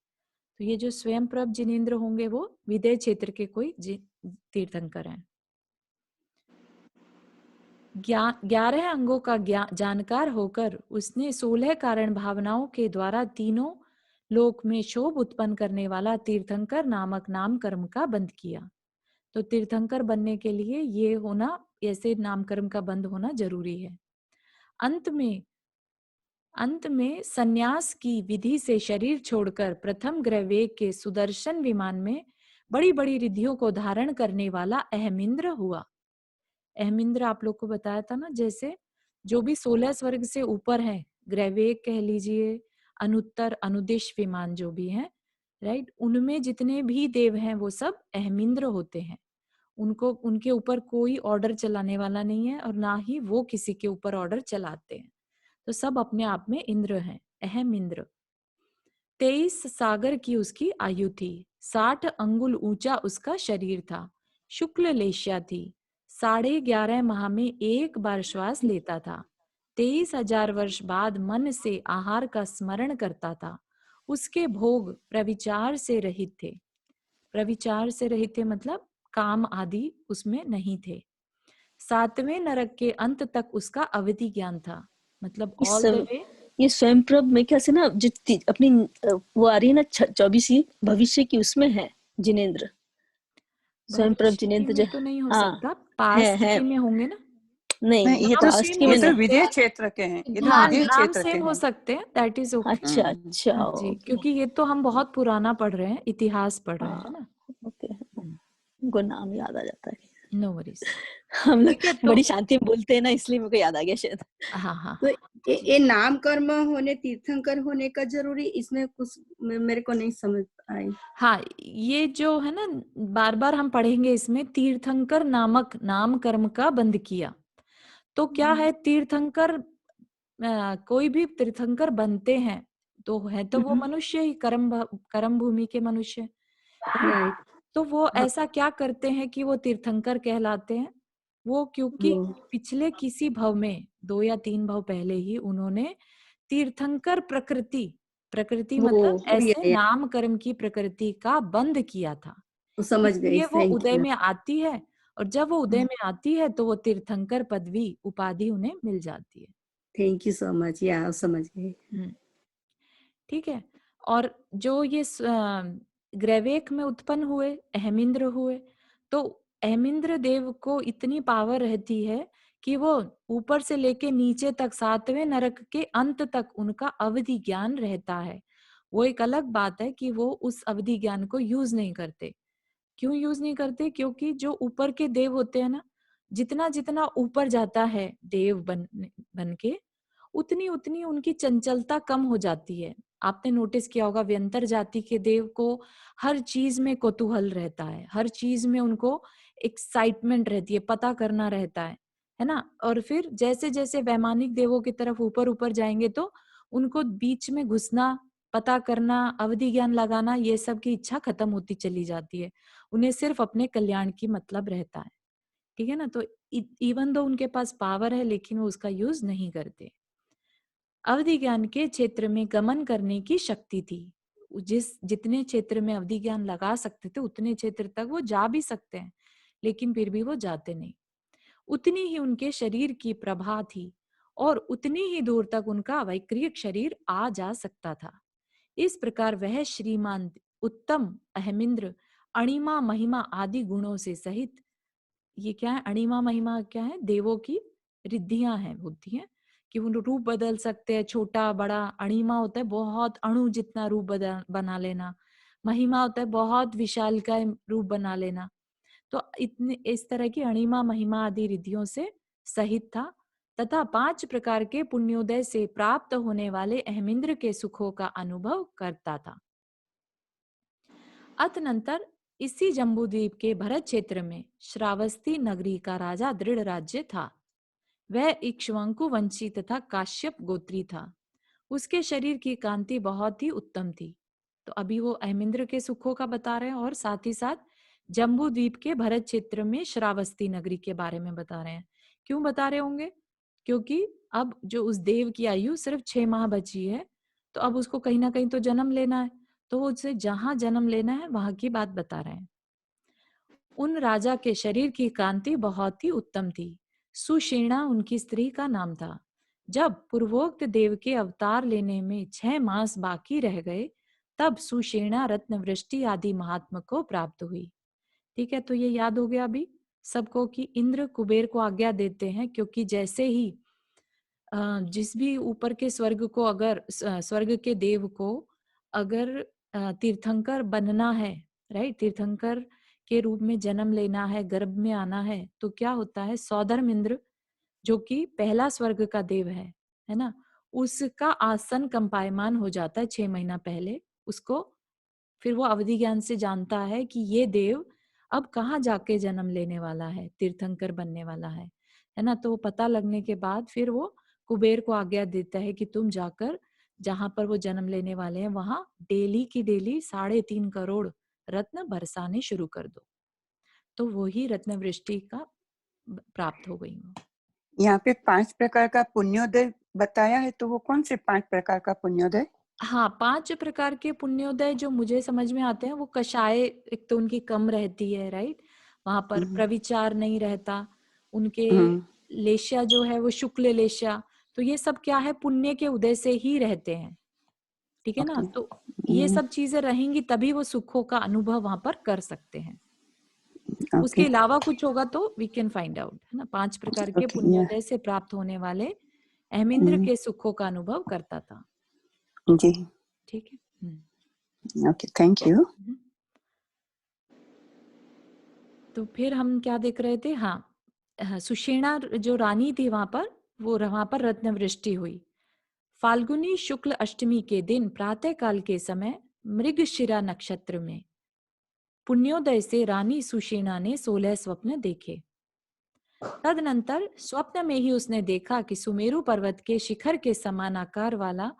तो ये जो स्वयं प्रभ जिनेन्द्र होंगे वो विदेह क्षेत्र के कोई तीर्थंकर हैं। 11 अंगों का जानकार होकर उसने 16 कारण भावनाओं के द्वारा तीनों लोक में शोभ उत्पन्न करने वाला तीर्थंकर नामक नाम कर्म का बंध किया। तो तीर्थंकर बनने के लिए ये होना, ऐसे नाम कर्म का बंध होना जरूरी है। अंत में संन्यास की विधि से शरीर छोड़कर प्रथम ग्रहवेग के सुदर्शन विमान में बड़ी बड़ी रिद्धियों को धारण करने वाला अहमिंद्र हुआ। अहमिंद्र आप लोग को बताया था ना, जैसे जो भी 16 स्वर्ग से ऊपर है, ग्रहवेग कह लीजिए, अनुत्तर अनुदिश विमान जो भी है, राइट, उनमें जितने भी देव हैं वो सब अहमिंद्र होते हैं। उनको, उनके ऊपर कोई ऑर्डर चलाने वाला नहीं है और ना ही वो किसी के ऊपर ऑर्डर चलाते हैं। तो सब अपने आप में इंद्र हैं, अहम इंद्र। 23 सागर की उसकी आयु थी, 60 अंगुल ऊंचा उसका शरीर था, शुक्ल लेश्या थी, 11.5 माह में एक बार श्वास लेता था, 23,000 वर्ष बाद मन से आहार का स्मरण करता था, उसके भोग प्रविचार से रहित थे। प्रविचार से रहित थे मतलब काम आदि उसमें नहीं थे। 7वें नरक के अंत तक उसका अवधि ज्ञान था, मतलब ऑल द वे। ये स्वयं प्रभ में कैसे ना अपनी वो आ रही है ना 24वीं भविष्य की, उसमें है जिनेंद्र, स्वयं प्रभ जिनेंद्र में तो नहीं हो हाँ, सकता, पास्ट है। में होंगे ना। नहीं, ये पास्ट की में तो नहीं। विदेह क्षेत्र के हैं, ये तो हाँ, विदेह नाम क्षेत्र के सेम हो हैं। सकते हैं, दैट इज ओके। अच्छा अच्छा, जी, ओके। क्योंकि ये तो हम बहुत पुराना पढ़ रहे हैं, इतिहास पढ़ रहे हैं ना। ओके, उनको नाम याद आ जाता है। No worries. हम लोग ठीक है, तो बड़ी शांति में बोलते हैं ना, इसलिए मेरे को याद आ गया शायद। हाँ हाँ, तो ये नाम कर्म होने, तीर्थंकर होने का जरूरी, इसमें कुछ मेरे को नहीं समझ आई। हाँ, ये जो है ना, बार बार हम पढ़ेंगे इसमें, तीर्थंकर नामक नाम कर्म का बंद किया। तो क्या है तीर्थंकर, कोई भी तीर्थंकर बनते हैं तो है तो वो मनुष्य ही, कर्म भूमि के मनुष्य, राइट। तो वो ऐसा क्या करते हैं कि वो तीर्थंकर कहलाते हैं? वो क्योंकि पिछले किसी भव में, 2 या 3 भव पहले ही उन्होंने तीर्थंकर प्रकृति मतलब ऐसे नाम कर्म की प्रकृति का बंध किया था। समझ गई, इसलिए वो उदय में आती है, और जब वो उदय में आती है तो वो तीर्थंकर पदवी, उपाधि उन्हें मिल जाती है। थैंक यू सो मच, या समझ गई। ठीक है। और जो ये ग्रैवेक में उत्पन्न हुए, अहमिंद्र हुए, तो अहमिंद्र देव को इतनी पावर रहती है कि वो ऊपर से लेके नीचे तक 7वें नरक के अंत तक उनका अवधि ज्ञान रहता है। वो एक अलग बात है कि वो उस अवधि ज्ञान को यूज नहीं करते। क्यों यूज नहीं करते? क्योंकि जो ऊपर के देव होते हैं ना, जितना जितना ऊपर जाता है देव बन के, उतनी उतनी उनकी चंचलता कम हो जाती है। आपने नोटिस किया होगा, व्यंतर जाति के देव को हर चीज में कौतूहल रहता है, हर चीज में उनको एक्साइटमेंट रहती है, पता करना रहता है ना। और फिर जैसे जैसे वैमानिक देवों की तरफ ऊपर ऊपर जाएंगे तो उनको बीच में घुसना, पता करना, अवधि ज्ञान लगाना, ये सब की इच्छा खत्म होती चली जाती है। उन्हें सिर्फ अपने कल्याण की मतलब रहता है, ठीक है ना। तो इवन दो उनके पास पावर है, लेकिन वो उसका यूज नहीं करते। अवधि ज्ञान के क्षेत्र में गमन करने की शक्ति थी। जितने क्षेत्र में अवधि ज्ञान लगा सकते थे उतने क्षेत्र तक वो जा भी सकते हैं, लेकिन फिर भी वो जाते नहीं। उतनी ही उनके शरीर की प्रभा थी और उतनी ही दूर तक उनका वैक्रियक शरीर आ जा सकता था। इस प्रकार वह श्रीमान उत्तम अहमिंद्र अणिमा महिमा आदि गुणों से सहित, ये क्या है अणिमा महिमा, क्या है? देवों की रिद्धियां हैं, बुद्धि है कि वो रूप बदल सकते हैं, छोटा बड़ा। अणिमा होता है बहुत अणु जितना रूप बना लेना, महिमा होता है बहुत विशाल का रूप बना लेना। तो इतने इस तरह की अणिमा महिमा आदि रिद्धियों से सहित था, तथा 5 प्रकार के पुण्योदय से प्राप्त होने वाले अहमिंद्र के सुखों का अनुभव करता था। अतनंतर इसी जम्बूद्वीप के भरत क्षेत्र में श्रावस्ती नगरी का राजा दृढ़ राज्य था। वह इक्ष्वाकु वंशी तथा काश्यप गोत्री था। उसके शरीर की कांति बहुत ही उत्तम थी। तो अभी वो अहमिंद्र के सुखों का बता रहे हैं और साथ ही साथ जम्बूद्वीप के भरत क्षेत्र में श्रावस्ती नगरी के बारे में बता रहे हैं। क्यों बता रहे होंगे? क्योंकि अब जो उस देव की आयु सिर्फ 6 माह बची है, तो अब उसको कहीं ना कहीं तो जन्म लेना है, तो उसे जहां जन्म लेना है वहां की बात बता रहे हैं। उन राजा के शरीर की कांति बहुत ही उत्तम थी। सुषेणा उनकी स्त्री का नाम था। जब पूर्वोक्त देव के अवतार लेने में 6 मास बाकी रह गए, तब सुषेणा रत्नवृष्टि आदि महात्मा को प्राप्त हुई। ठीक है, तो ये याद हो गया अभी सबको कि इंद्र कुबेर को आज्ञा देते हैं, क्योंकि जैसे ही जिस भी ऊपर के स्वर्ग को अगर स्वर्ग के देव को अगर तीर्थंकर बनना है, राइट, तीर्थंकर के रूप में जन्म लेना है, गर्भ में आना है, तो क्या होता है, सौधर्म इंद्र जो कि पहला स्वर्ग का देव है ना, उसका आसन कंपायमान हो जाता है 6 महीना पहले उसको। फिर वो अवधि ज्ञान से जानता है कि ये देव अब कहाँ जाके जन्म लेने वाला है, तीर्थंकर बनने वाला है ना। तो पता लगने के बाद फिर वो कुबेर को आज्ञा देता है कि तुम जाकर जहां पर वो जन्म लेने वाले हैं वहां डेली की डेली 3.5 करोड़ रत्न बरसाने शुरू कर दो। तो वही रत्न वृष्टि का प्राप्त हो गई। यहाँ पे 5 प्रकार का पुण्योदय बताया है, तो वो कौन से 5 प्रकार का पुण्योदय? हाँ, 5 प्रकार के पुण्योदय जो मुझे समझ में आते हैं वो कषाय, एक तो उनकी कम रहती है, राइट, वहां पर प्रविचार नहीं रहता, उनके लेश्या जो है वो शुक्ल लेश्या, तो ये सब क्या है, पुण्य के उदय से ही रहते हैं। ठीक है ना, तो ये सब चीजें रहेंगी तभी वो सुखों का अनुभव वहां पर कर सकते हैं। उसके अलावा कुछ होगा तो वी कैन फाइंड आउट, है ना। 5 प्रकार के पुण्योदय से प्राप्त होने वाले अहमिंद्र के सुखों का अनुभव करता था। जी, ठीक है, ओके, थैंक यू। तो फिर हम क्या देख रहे थे, हाँ, सुषेणा जो रानी थी वहां पर रत्नवृष्टि हुई। फाल्गुनी शुक्ल अष्टमी के दिन प्रातः काल के समय मृगशिरा नक्षत्र में पुण्योदय से रानी सुषेणा ने 16 स्वप्न देखे। तदनंतर स्वप्न में ही उसने देखा कि सुमेरु पर्वत के शिखर के समान आकार वाला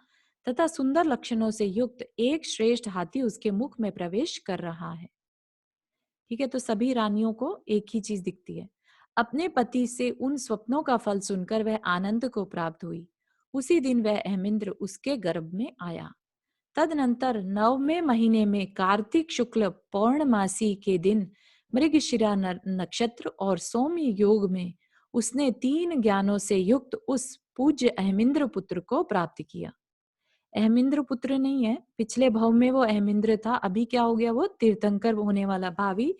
तथा सुंदर लक्षणों से युक्त एक श्रेष्ठ हाथी उसके मुख में प्रवेश कर रहा है। ठीक है, तो सभी रानियों को एक ही चीज दिखती है। अपने पति से उन स्वप्नों का फल सुनकर वह आनंद को प्राप्त हुई। उसी दिन वह अहमिंद्र उसके गर्भ में आया। तदनंतर 9वें महीने में कार्तिक शुक्ल पौर्णमासी के दिन मृगशिरा नक्षत्र और सौम्य योग में उसने 3 ज्ञानों से युक्त उस पूज्य अहमिंद्र पुत्र को प्राप्त किया। अहमिंद्र पुत्र नहीं है, पिछले भाव में वो अहमिंद्र था, अभी क्या हो गया, वो तीर्थंकर होने वाला भावी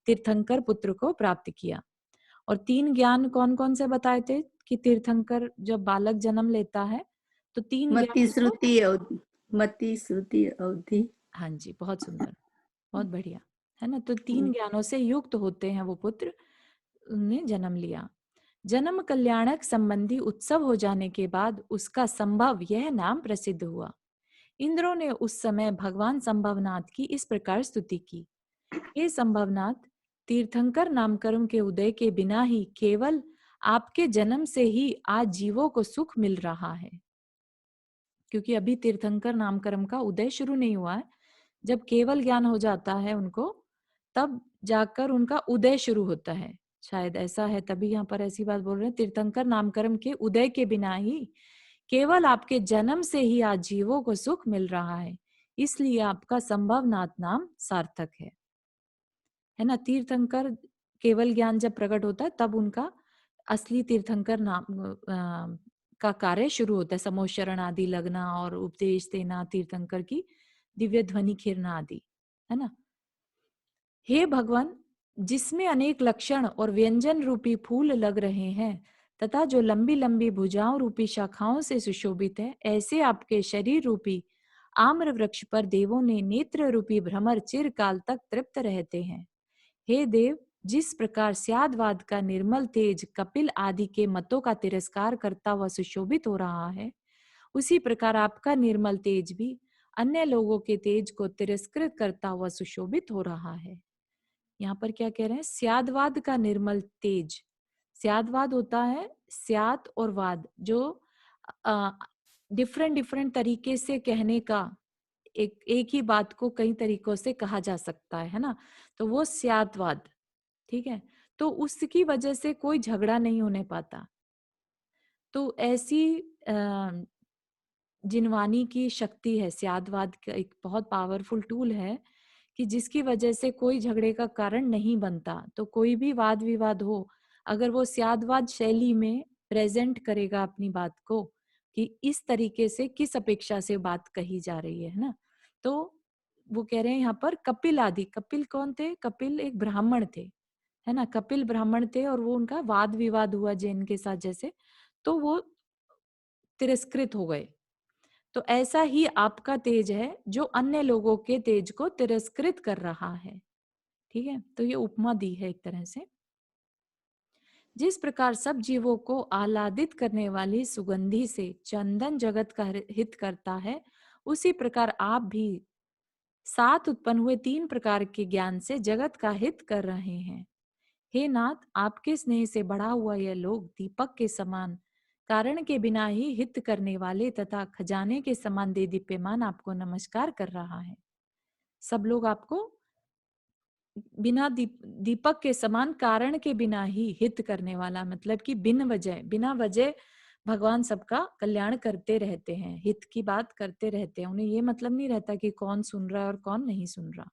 तीर्थंकर पुत्र को प्राप्त किया। और 3 ज्ञान कौन कौन से बताए थे कि तीर्थंकर जब बालक जन्म लेता है तो 3 मति ज्ञान, श्रुति अवधि। हाँ जी, बहुत सुंदर, बहुत बढ़िया, है ना। तो 3 ज्ञानों से युक्त होते हैं वो पुत्र, उन्हें जन्म लिया। जन्म कल्याणक संबंधी उत्सव हो जाने के बाद उसका संभव यह नाम प्रसिद्ध हुआ। इंद्रों ने उस समय भगवान संभवनाथ की इस प्रकार स्तुति की, हे संभवनाथ, तीर्थंकर नामकर्म के उदय के बिना ही केवल आपके जन्म से ही आज जीवों को सुख मिल रहा है। क्योंकि अभी तीर्थंकर नामकर्म का उदय शुरू नहीं हुआ है, जब केवल ज्ञान हो जाता है उनको तब जाकर उनका उदय शुरू होता है, शायद ऐसा है, तभी यहाँ पर ऐसी बात बोल रहे हैं। तीर्थंकर नामकर्म के उदय के बिना ही केवल आपके जन्म से ही आज जीवों को सुख मिल रहा है, इसलिए आपका संभवनाथ नाम सार्थक है ना। तीर्थंकर केवल ज्ञान जब प्रकट होता है तब उनका असली तीर्थंकर नाम का कार्य शुरू होता है, समोशरण आदि लगना और उपदेश देना, तीर्थंकर की दिव्य ध्वनि खिरना आदि, है ना। हे भगवान, जिसमें अनेक लक्षण और व्यंजन रूपी फूल लग रहे हैं तथा जो लंबी लंबी भुजाओं रूपी शाखाओं से सुशोभित है, ऐसे आपके शरीर रूपी आम्र वृक्ष पर देवों ने नेत्र रूपी भ्रमर चिरकाल तक तृप्त रहते हैं। हे देव, जिस प्रकार स्यादवाद का निर्मल तेज कपिल आदि के मतों का तिरस्कार करता हुआ सुशोभित हो रहा है, उसी प्रकार आपका निर्मल तेज भी अन्य लोगों के तेज को तिरस्कृत करता हुआ सुशोभित हो रहा है। यहाँ पर क्या कह रहे हैं, स्यादवाद का निर्मल तेज। स्यादवाद होता है स्याद और वाद, जो डिफरेंट डिफरेंट तरीके से कहने का, एक ही बात को कई तरीकों से कहा जा सकता है ना, तो वो स्यादवाद। ठीक है, तो उसकी वजह से कोई झगड़ा नहीं होने पाता। तो ऐसी जिनवानी की शक्ति है, स्यादवाद का एक बहुत पावरफुल टूल है कि जिसकी वजह से कोई झगड़े का कारण नहीं बनता। तो कोई भी वाद विवाद हो, अगर वो स्यादवाद शैली में प्रेजेंट करेगा अपनी बात को कि इस तरीके से किस अपेक्षा से बात कही जा रही है ना, तो वो कह रहे हैं यहाँ पर कपिल आदि, कपिल कौन थे? कपिल एक ब्राह्मण थे, है ना, कपिल ब्राह्मण थे और वो उनका वाद विवाद हुआ जैन के साथ जैसे, तो वो तिरस्कृत हो गए। तो ऐसा ही आपका तेज है जो अन्य लोगों के तेज को तिरस्कृत कर रहा है। ठीक है, तो ये उपमा दी है एक तरह से। जिस प्रकार सब जीवों को आह्लादित करने वाली सुगंधि से चंदन जगत का हित करता है, उसी प्रकार आप भी साथ उत्पन्न हुए 3 प्रकार के ज्ञान से जगत का हित कर रहे हैं। हे नाथ, आपके स्नेह से बढ़ा हुआ यह लोक दीपक के समान कारण के बिना ही हित करने वाले तथा खजाने के समान दे दीप्यमान आपको नमस्कार कर रहा है। सब लोग आपको बिना दीपक के समान कारण के बिना ही हित करने वाला, मतलब कि बिना वजह भगवान सबका कल्याण करते रहते हैं, हित की बात करते रहते हैं। उन्हें ये मतलब नहीं रहता कि कौन सुन रहा है और कौन नहीं सुन रहा।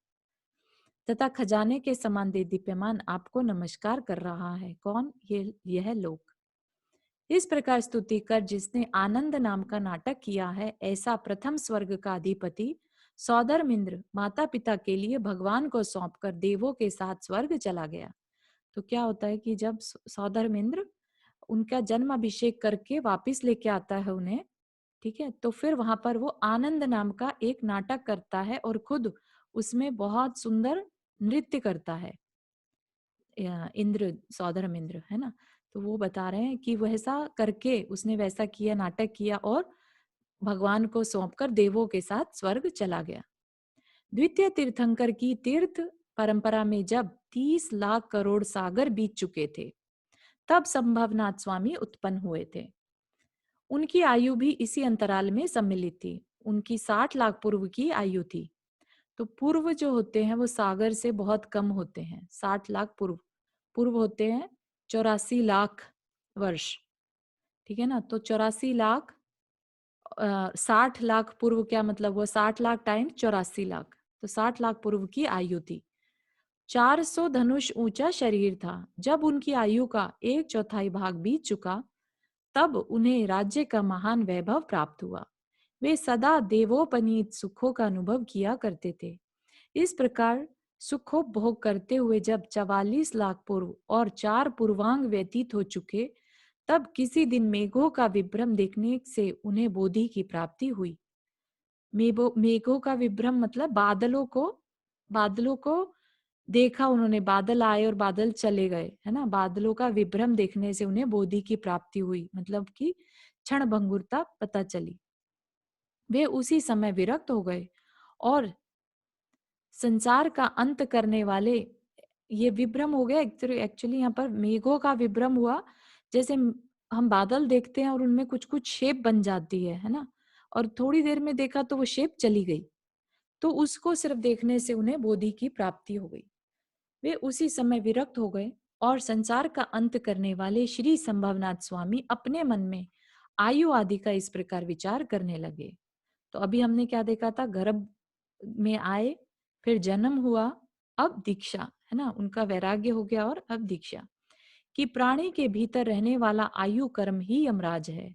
तथा खजाने के समान दे दीप्यमान आपको नमस्कार कर रहा है। कौन? यह लोक। इस प्रकार स्तुति कर जिसने आनंद नाम का नाटक किया है, ऐसा प्रथम स्वर्ग का अधिपति सौधर्मिंद्र माता पिता के लिए भगवान को सौंपकर देवों के साथ स्वर्ग चला गया। तो क्या होता है कि जब सौधर्मिंद्र उनका जन्म अभिषेक करके वापिस लेके आता है उन्हें, ठीक है, तो फिर वहां पर वो आनंद नाम का एक नाटक करता है और खुद उसमें बहुत सुंदर नृत्य करता है। इंद्र, सौधर्मिंद्र, है ना, तो वो बता रहे हैं कि वैसा करके उसने वैसा किया, नाटक किया और भगवान को सौंपकर देवों के साथ स्वर्ग चला गया। द्वितीय तीर्थंकर की तीर्थ परंपरा में जब 30 लाख करोड़ सागर बीत चुके थे, तब संभवनाथ स्वामी उत्पन्न हुए थे। उनकी आयु भी इसी अंतराल में सम्मिलित थी। उनकी 60 लाख पूर्व की आयु थी। तो पूर्व जो होते हैं वो सागर से बहुत कम होते हैं। 60 लाख पूर्व पूर्व होते हैं 84 लाख वर्ष, ठीक है ना। तो 84 लाख 60 लाख पूर्व, क्या मतलब हुआ? 60 लाख टाइम 84 लाख, तो 60 लाख पूर्व की आयु थी। 400 धनुष ऊंचा शरीर था। जब उनकी आयु का 1/4 भाग बीत चुका, तब उन्हें राज्य का महान वैभव प्राप्त हुआ। वे सदा देवोपनीत सुखों का अनुभव किया करते थे। इस प्रकार सुखोपभोग करते हुए जब 44 लाख पूर्व और 4 पूर्वांग व्यतीत हो चुके, तब किसी दिन मेघों का विभ्रम देखने से उन्हें बोधि की प्राप्ति हुई। मेघों का विभ्रम मतलब बादलों को देखा उन्होंने, बादल आए और बादल चले गए, है ना। बादलों का विभ्रम देखने से उन्हें बोधि की प्राप्ति हुई, मतलब कि क्षण भंगुरता पता चली। वे उसी समय विरक्त हो गए और संसार का अंत करने वाले, ये विभ्रम हो गया। एक्चुअली यहाँ पर मेघों का विभ्रम हुआ, जैसे हम बादल देखते हैं और उनमें कुछ कुछ शेप बन जाती है ना, और थोड़ी देर में देखा तो वो शेप चली गई, तो उसको सिर्फ देखने से उन्हें बोधि की प्राप्ति हो गई। वे उसी समय विरक्त हो गए और संसार का अंत करने वाले श्री संभवनाथ स्वामी अपने मन में आयु आदि का इस प्रकार विचार करने लगे। तो अभी हमने क्या देखा था? गर्भ में आए, फिर जन्म हुआ, अब दीक्षा, है ना, उनका वैराग्य हो गया और अब दीक्षा। कि प्राणी के भीतर रहने वाला आयु कर्म ही यमराज है।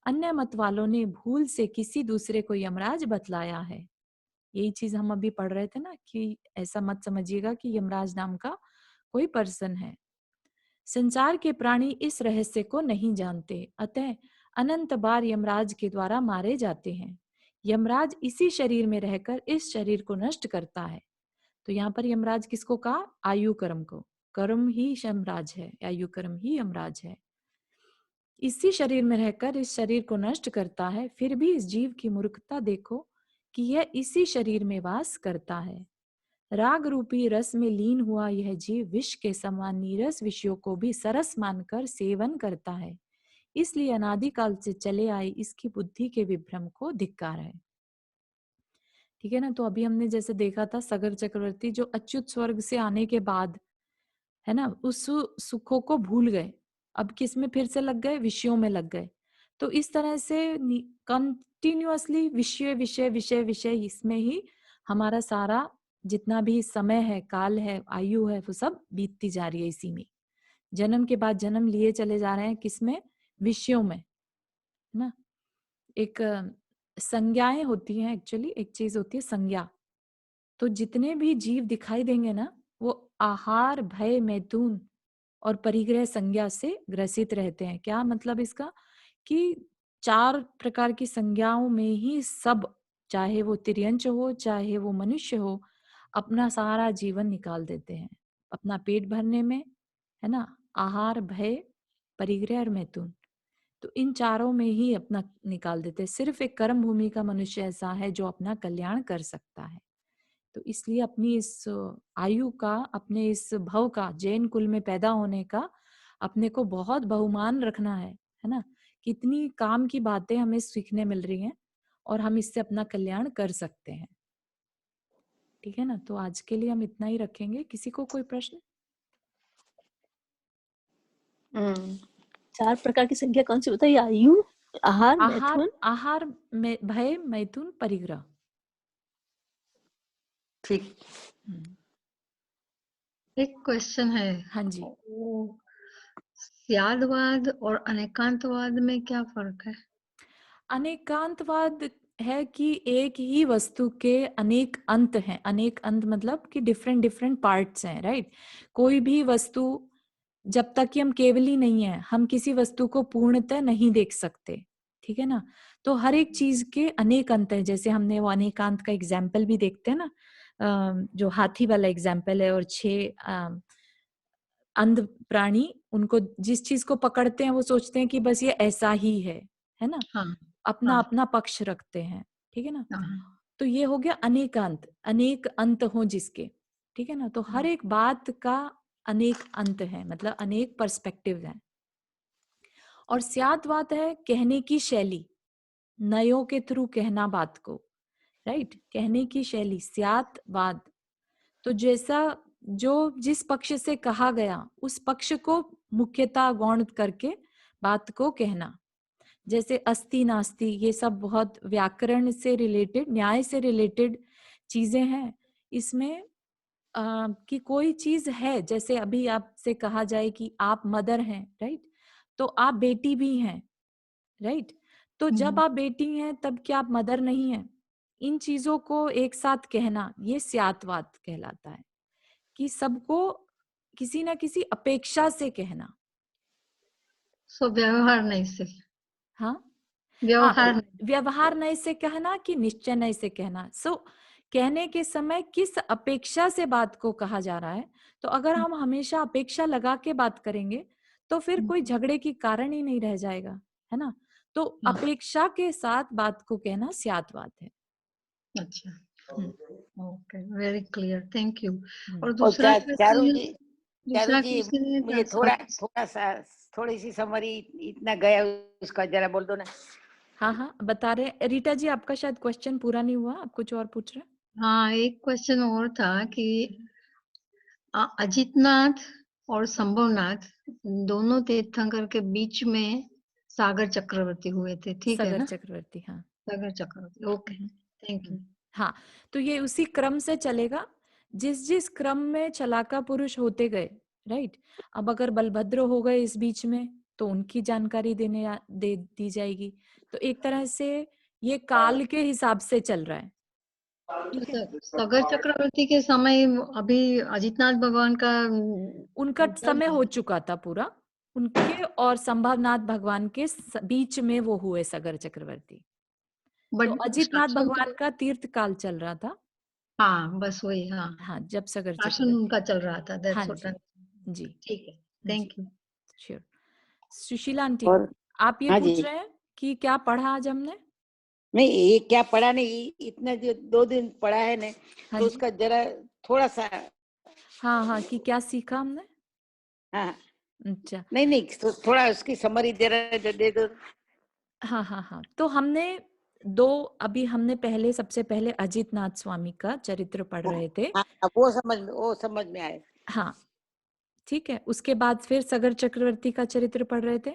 अन्य मत वालों ने भूल से किसी दूसरे को यमराज बतलाया है। यही चीज हम अभी पढ़ रहे थे ना, कि ऐसा मत समझिएगा कि यमराज नाम का कोई पर्सन है। संसार के प्राणी इस रहस्य को नहीं जानते, अतः अनंत बार यमराज के द्वारा मारे जाते हैं। यमराज इसी शरीर में रहकर इस शरीर को नष्ट करता है। तो यहाँ पर यमराज किसको कहा? आयु कर्म को। कर्म ही यमराज है, आयु कर्म ही यमराज है। इसी शरीर में रहकर इस शरीर को नष्ट करता है। फिर भी इस जीव की मूर्खता देखो कि यह इसी शरीर में वास करता है। राग रूपी रस में लीन हुआ यह जीव विष के समान नीरस विषयों को भी सरस मानकर सेवन करता है। इसलिए अनादिकाल से चले आए इसकी बुद्धि के विभ्रम को धिक्कार है। ठीक है ना। तो अभी हमने जैसे देखा था सगर चक्रवर्ती जो अच्युत स्वर्ग से आने के बाद, है ना, उस सुखों को भूल गए, अब किस में फिर से लग गए? विषयों में लग गए। तो इस तरह से कंटिन्यूअसली विषय विषय विषय विषय, इसमें ही हमारा सारा जितना भी समय है, काल है, आयु है, वो सब बीतती जा रही है इसी में। जन्म के बाद जन्म लिए चले जा रहे हैं, किसमें? विषयों में, है ना? एक संज्ञाएं होती हैं, एक्चुअली एक चीज होती है संज्ञा। तो जितने भी जीव दिखाई देंगे ना, वो आहार, भय, मैथुन और परिग्रह संज्ञा से ग्रसित रहते हैं। क्या मतलब इसका? कि 4 प्रकार की संज्ञाओं में ही सब, चाहे वो तिर्यंच हो, चाहे वो मनुष्य हो, अपना सारा जीवन निकाल देते हैं अपना पेट भरने में, है ना? आहार, भय, परिग्रह और मैथुन। तो इन चारों में ही अपना निकाल देते हैं। सिर्फ एक कर्म भूमि का मनुष्य ऐसा है जो अपना कल्याण कर सकता है। तो इसलिए अपनी इस आयु का, अपने इस भव का, जैन कुल में पैदा होने का अपने को बहुत बहुमान रखना है ना? कितनी काम की बातें हमें सीखने मिल रही हैं और हम इससे अपना कल्याण कर सकते हैं। ठीक है ना? तो आज के लिए हम इतना ही रखेंगे। किसी को कोई प्रश्न? 4 प्रकार की संख्या कौन सी बताइए? आयु, आहार, आहार, मैथुन, आहार, भय, मैथुन, परिग्रह। ठीक। एक क्वेश्चन है। हाँ जी। वो स्यादवाद और अनेकांतवाद में क्या फर्क है? अनेकांतवाद है कि एक ही वस्तु के अनेक अंत हैं। अनेक अंत मतलब कि डिफरेंट डिफरेंट पार्ट्स हैं, राइट? कोई भी वस्तु, जब तक कि हम केवली नहीं है, हम किसी वस्तु को पूर्णतः नहीं देख सकते। ठीक है ना? तो हर एक चीज के अनेक अंत है। जैसे हमने वो अनेकांत का एग्जाम्पल भी देखते हैं ना, जो हाथी वाला एग्जाम्पल है, और 6 अंध प्राणी, उनको जिस चीज को पकड़ते हैं वो सोचते हैं कि बस ये ऐसा ही है ना? हाँ, अपना हाँ, अपना पक्ष रखते हैं। ठीक है ना? हाँ, तो ये हो गया अनेकांत, अनेक अंत हो जिसके। ठीक है ना? तो हर एक बात का अनेक अंत है, मतलब अनेक पर्सपेक्टिव है। और स्याद्वाद है कहने की शैली, नयों के थ्रू कहना बात को, राइट? कहने की शैली, स्याद्वाद। तो जैसा जो जिस पक्ष से कहा गया उस पक्ष को मुख्यता गौण करके बात को कहना। जैसे अस्ति नास्ति, ये सब बहुत व्याकरण से रिलेटेड, न्याय से रिलेटेड चीजें हैं। इसमें कि कोई चीज है, जैसे अभी आपसे कहा जाए कि आप मदर हैं, राइट? तो आप बेटी भी हैं, राइट? तो जब आप बेटी हैं तब क्या आप मदर नहीं हैं? इन चीजों को एक साथ कहना, ये स्यात्वाद कहलाता है। कि सबको किसी ना किसी अपेक्षा से कहना। सो व्यवहार नहीं से, हाँ, व्यवहार नहीं। व्यवहार नय से कहना कि निश्चय नय से कहना। कहने के समय किस अपेक्षा से बात को कहा जा रहा है। तो अगर हम हमेशा अपेक्षा लगा के बात करेंगे तो फिर कोई झगड़े की कारण ही नहीं रह जाएगा, है ना? तो हाँ, अपेक्षा के साथ बात को कहना स्याद्वाद है। अच्छा, hmm, okay, very clear, thank you. Hmm. और और दूसरा चारू क्वेश्चन, जी, चारू दूसरा जी, क्वेश्चन है मुझे थोड़ा सा, थोड़ी सी समरी, इतना गया उसका जरा बोल दो ना। हाँ हाँ, बता रहे। रीटा जी, आपका शायद क्वेश्चन पूरा नहीं हुआ, आप कुछ और पूछ रहे हैं? हाँ, एक क्वेश्चन और था कि अजितनाथ और संभवनाथ दोनों तीर्थंकर के बीच में सागर चक्रवर्ती हुए थे, ठीक है सागर ना? चक्रवर्ती, हाँ। सागर चक्रवर्ती, ओके, थैंक यू। हाँ, तो ये उसी क्रम से चलेगा जिस जिस क्रम में चलाका पुरुष होते गए, राइट? अब अगर बलभद्र हो गए इस बीच में तो उनकी जानकारी दे दी जाएगी। तो एक तरह से ये काल के हिसाब से चल रहा है। ठीक है? सागर चक्रवर्ती के समय अभी अजितनाथ भगवान का उनका समय हो चुका था पूरा, उनके और संभवनाथ भगवान के बीच में वो हुए सागर चक्रवर्ती। तो बट अजितनाथ शासन भगवान का तीर्थ काल चल रहा था। हाँ, बस वही, हाँ, हाँ, जब सागर शासन चक्रवर्ती। उनका चल रहा था, हाँ दैट्स व्हाट। जी, जी, ठीक है, जी, थैंक यू। श्योर। सुशीला आंटी, और आप ये हाँ पूछ जी, रहे हैं कि क्या पढ़ा आज हमने? नहीं ये क्या पढ़ा नहीं, इतना जो 2 दिन पढ़ा है ना, हाँ तो जी, उसका जरा थोड़ा सा। हाँ हाँ, कि क्या सीखा हमने? हाँ, अच्छा, नहीं नहीं, तो थोड़ा उसकी समरी जरा दे दो। हाँ हाँ हाँ, तो हमने अभी हमने पहले, सबसे पहले अजितनाथ स्वामी का चरित्र पढ़ हाँ, रहे थे। हाँ, वो समझ में आए। हाँ, ठीक है। उसके बाद फिर सागर चक्रवर्ती का चरित्र पढ़ रहे थे,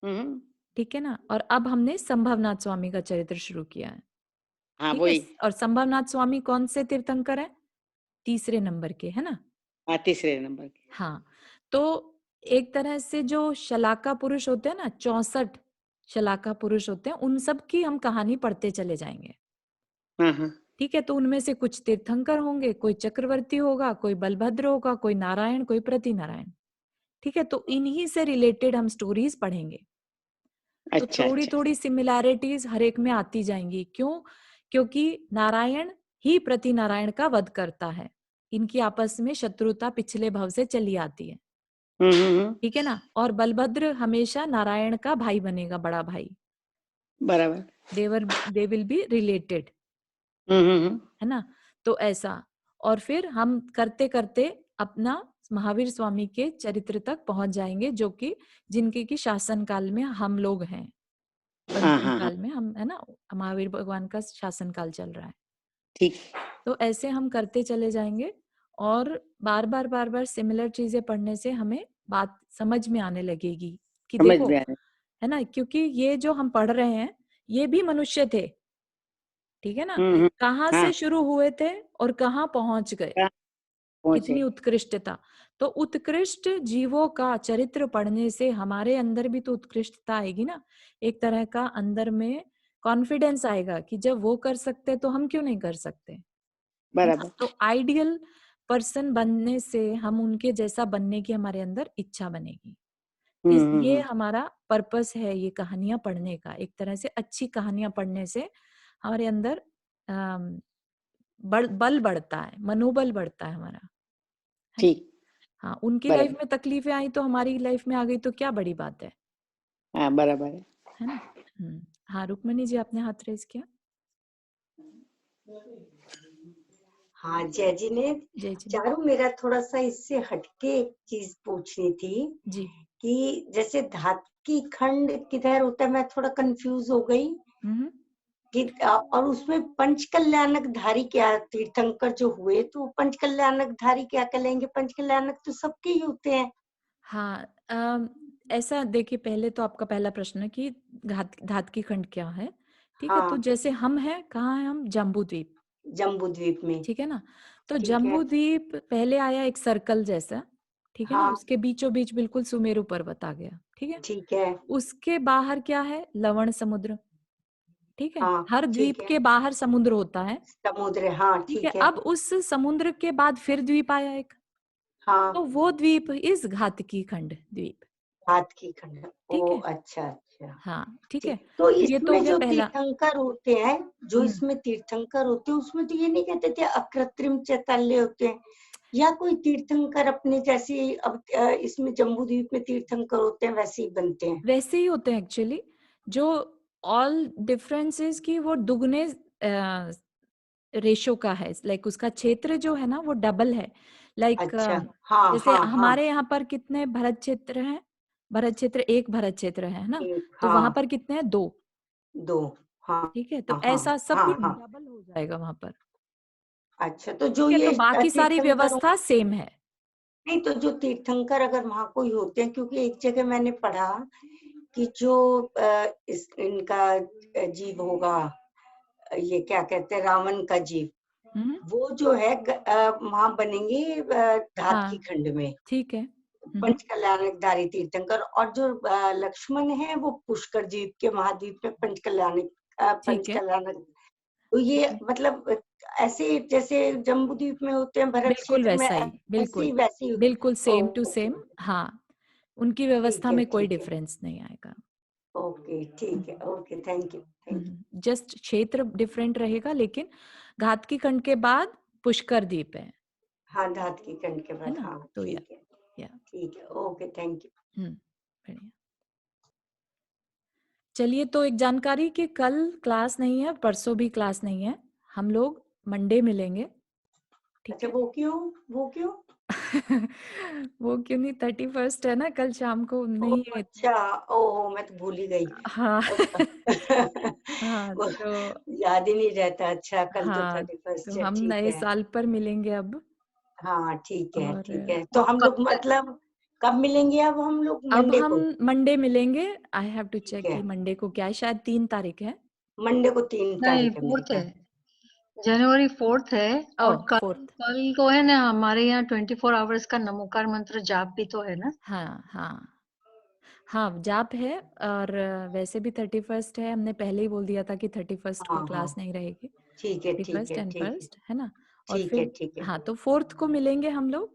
हम्म, ठीक है ना? और अब हमने संभवनाथ स्वामी का चरित्र शुरू किया है, हाँ ठीक है? वही। और संभवनाथ स्वामी कौन से तीर्थंकर है? तीसरे नंबर के, है ना? हाँ, तीसरे नंबर की। हाँ, तो एक तरह से जो शलाका पुरुष होते हैं ना, 64 शलाका पुरुष होते हैं, उन सब की हम कहानी पढ़ते चले जाएंगे। हाँ हाँ ठीक है, तो उनमें से कुछ तीर्थंकर होंगे, कोई चक्रवर्ती होगा, कोई बलभद्र होगा, कोई नारायण, कोई प्रति नारायण। ठीक है, तो इन्हीं से रिलेटेड हम स्टोरीज पढ़ेंगे। तो अच्छा थोड़ी अच्छा थोड़ी सिमिलैरिटीज हर एक में आती जाएंगी। क्यों? क्योंकि नारायण ही प्रति नारायण का वध करता है। इनकी आपस में शत्रुता पिछले भव से चली आती है। हम्म। ठीक है ना। और बलभद्र हमेशा नारायण का भाई बनेगा, बड़ा भाई। बराबर। दे विल बी रिलेटेड, हम्म। है ना। तो ऐसा, और फिर हम करते करते अपना महावीर स्वामी के चरित्र तक पहुंच जाएंगे, जो कि जिनके की शासन काल में हम लोग हैं। हाँ पंचम हाँ हाँ काल में हम, है ना, महावीर भगवान का शासन काल चल रहा है। ठीक। तो ऐसे हम करते चले जाएंगे, और बार बार सिमिलर चीजें पढ़ने से हमें बात समझ में आने लगेगी कि समझ देखो, में आ रहा है ना, क्योंकि ये जो हम पढ़ रहे हैं ये भी मनुष्य थे। ठीक है ना। हम्म। कहाँ हाँ से शुरू हुए थे और कहाँ पहुंच गए, कहाँ पहुंचे। कितनी उत्कृष्टता। तो उत्कृष्ट जीवों का चरित्र पढ़ने से हमारे अंदर भी तो उत्कृष्टता आएगी ना। एक तरह का अंदर में कॉन्फिडेंस आएगा कि जब वो कर सकते तो हम क्यों नहीं कर सकते, है ना। बराबर। तो आइडियल पर्सन बनने से हम उनके जैसा बनने की हमारे अंदर इच्छा बनेगी। ये हम्म। हमारा पर्पस है, ये कहानियां पढ़ने का। एक तरह से अच्छी कहानियां पढ़ने से हमारे अंदर अम, बल बढ़ता है, मनोबल बढ़ता है हमारा, है ना। ठीक। हाँ, उनकी लाइफ बराबर। में तकलीफें आई तो हमारी लाइफ में आ गई तो क्या बड़ी बात हाँ बराबर है। है ना। हाँ, रुक्मणी जी आपने हाथ रेज किया। हाँ जय जी ने। जय जी ने। चारू, मेरा थोड़ा सा इससे हटके एक चीज पूछनी थी जी। कि जैसे धातु खंड किधर होता है, मैं थोड़ा कंफ्यूज हो गई कि और उसमें पंच कल्याणक धारी क्या, तीर्थंकर जो हुए तो पंच कल्याणक धारी क्या कहलेंगे? पंच कल्याणक तो सबके ही होते हैं। हाँ, ऐसा देखिए, पहले तो आपका पहला प्रश्न कि धात की खंड क्या है। ठीक है, तो हाँ, जैसे हम हैं, कहाँ हैं हम? जम्बू द्वीप। जम्बू द्वीप में। ठीक है ना। तो ठीक है। जम्बू द्वीप पहले आया एक सर्कल जैसा। ठीक है ना। हाँ, उसके बीचों बीच बिल्कुल सुमेरु पर्वत आ गया। ठीक है। ठीक है। उसके बाहर क्या है? लवण समुद्र। ठीक है, हाँ, हर ठीक द्वीप है। के बाहर समुद्र होता है। समुद्र, हाँ ठीक है, ठीक है। अब उस समुद्र के बाद फिर द्वीप आया एक, तो हाँ, वो द्वीप इस घातकी खंड द्वीप। हाथ की खंड। ठीक ओ है। अच्छा अच्छा। हाँ, ठीक है। ठीक, तो तो ये तो हो इसमें गया जो पहला। तीर्थंकर होते हैं, उसमें तो ये नहीं कहते थे अकृत्रिम चैतन्य होते हैं, या कोई तीर्थंकर अपने जैसे अब इसमें जम्बूद्वीप में तीर्थंकर होते हैं वैसे ही बनते हैं? वैसे ही होते हैं एक्चुअली। जो ऑल डिफरेंसेस की वो दुगने रेशो का है। लाइक उसका क्षेत्र जो है ना वो डबल है। लाइक अच्छा, हाँ जैसे हाँ हाँ। हमारे यहाँ पर कितने भरत क्षेत्र हैं? भरत क्षेत्र, एक भरत क्षेत्र है ना। एक, तो वहां हाँ, पर कितने हैं? 2। दो, हाँ ठीक है, तो हाँ हाँ ऐसा सब हाँ कुछ हाँ। डबल हो जाएगा वहां पर। अच्छा, तो जो ठीक है, ये तो बाकी सारी तीर्थंकर व्यवस्था सेम है। नहीं, तो जो तीर्थंकर अगर वहां कोई होते हैं, क्योंकि एक जगह मैंने पढ़ा कि जो इनका जीव होगा, ये क्या कहते हैं, रावण का जीव, वो जो है वहां बनेंगे धात की हाँ, खंड में, ठीक है। पंच कल्याणकधारी तीर्थंकर। और जो लक्ष्मण है वो पुष्कर द्वीप के महाद्वीप में पंच ठीक है। कल्याणक। तो ठीक ये है, मतलब ऐसे जैसे जम्बू द्वीप में होते हैं भरत बिल्कुल क्षेत्र में, वैसा ही, ऐसे ही बिल्कुल वैसे ही। बिल्कुल सेम टू ओके, सेम। हाँ, उनकी व्यवस्था में कोई ठीक है। डिफरेंस नहीं आएगा। ओके ठीक है। Okay, thank you thank you. Just क्षेत्र डिफरेंट रहेगा, लेकिन घात की खंड के बाद पुष्कर द्वीप हाँ, धात की खंड के है बाद, ना। हाँ तो ठीक है। या ठीक है, ओके, थैंक यू। बढ़िया। चलिए, तो एक जानकारी कि कल क्लास नहीं है, परसों भी क्लास नहीं है। हम लोग मंडे मिलेंगे। ठीक अच्छा, है। वो क्यों? वो क्यों? वो क्यों नहीं? 31 है ना, कल शाम को ओ नहीं है। अच्छा, ओहो, मैं तो भूल ही गई। हाँ। हाँ, वो तो याद ही नहीं रहता। अच्छा, कल तो हाँ, 31 तो है, हम ठीक नए है। साल पर मिलेंगे अब। हाँ ठीक है और ठीक है। तो हम कब लोग तक? मतलब कब मिलेंगे? अब हम लोग अब मंडे हम को? मंडे मिलेंगे। आई हैव टू ठीक चेक है, कि मंडे को क्या है, शायद 3 तारीख है। मंडे को 3 नहीं, तारीख है मेरे 4th है। ख्याल। जनवरी 4 है और ओह, कल 4th। कल को है ना हमारे यहाँ 24 आवर्स का नमोकार मंत्र जाप भी तो है ना। हाँ हाँ हाँ, जाप है। और वैसे भी 31st है, हमने पहले ही बोल दिया था कि 31st को हाँ हाँ क्लास नहीं रहेगी। ठीक है 31st एंड ठीक है 1st है ना। और ठीक है फिर ठीक है हाँ, तो 4th को मिलेंगे हम लोग।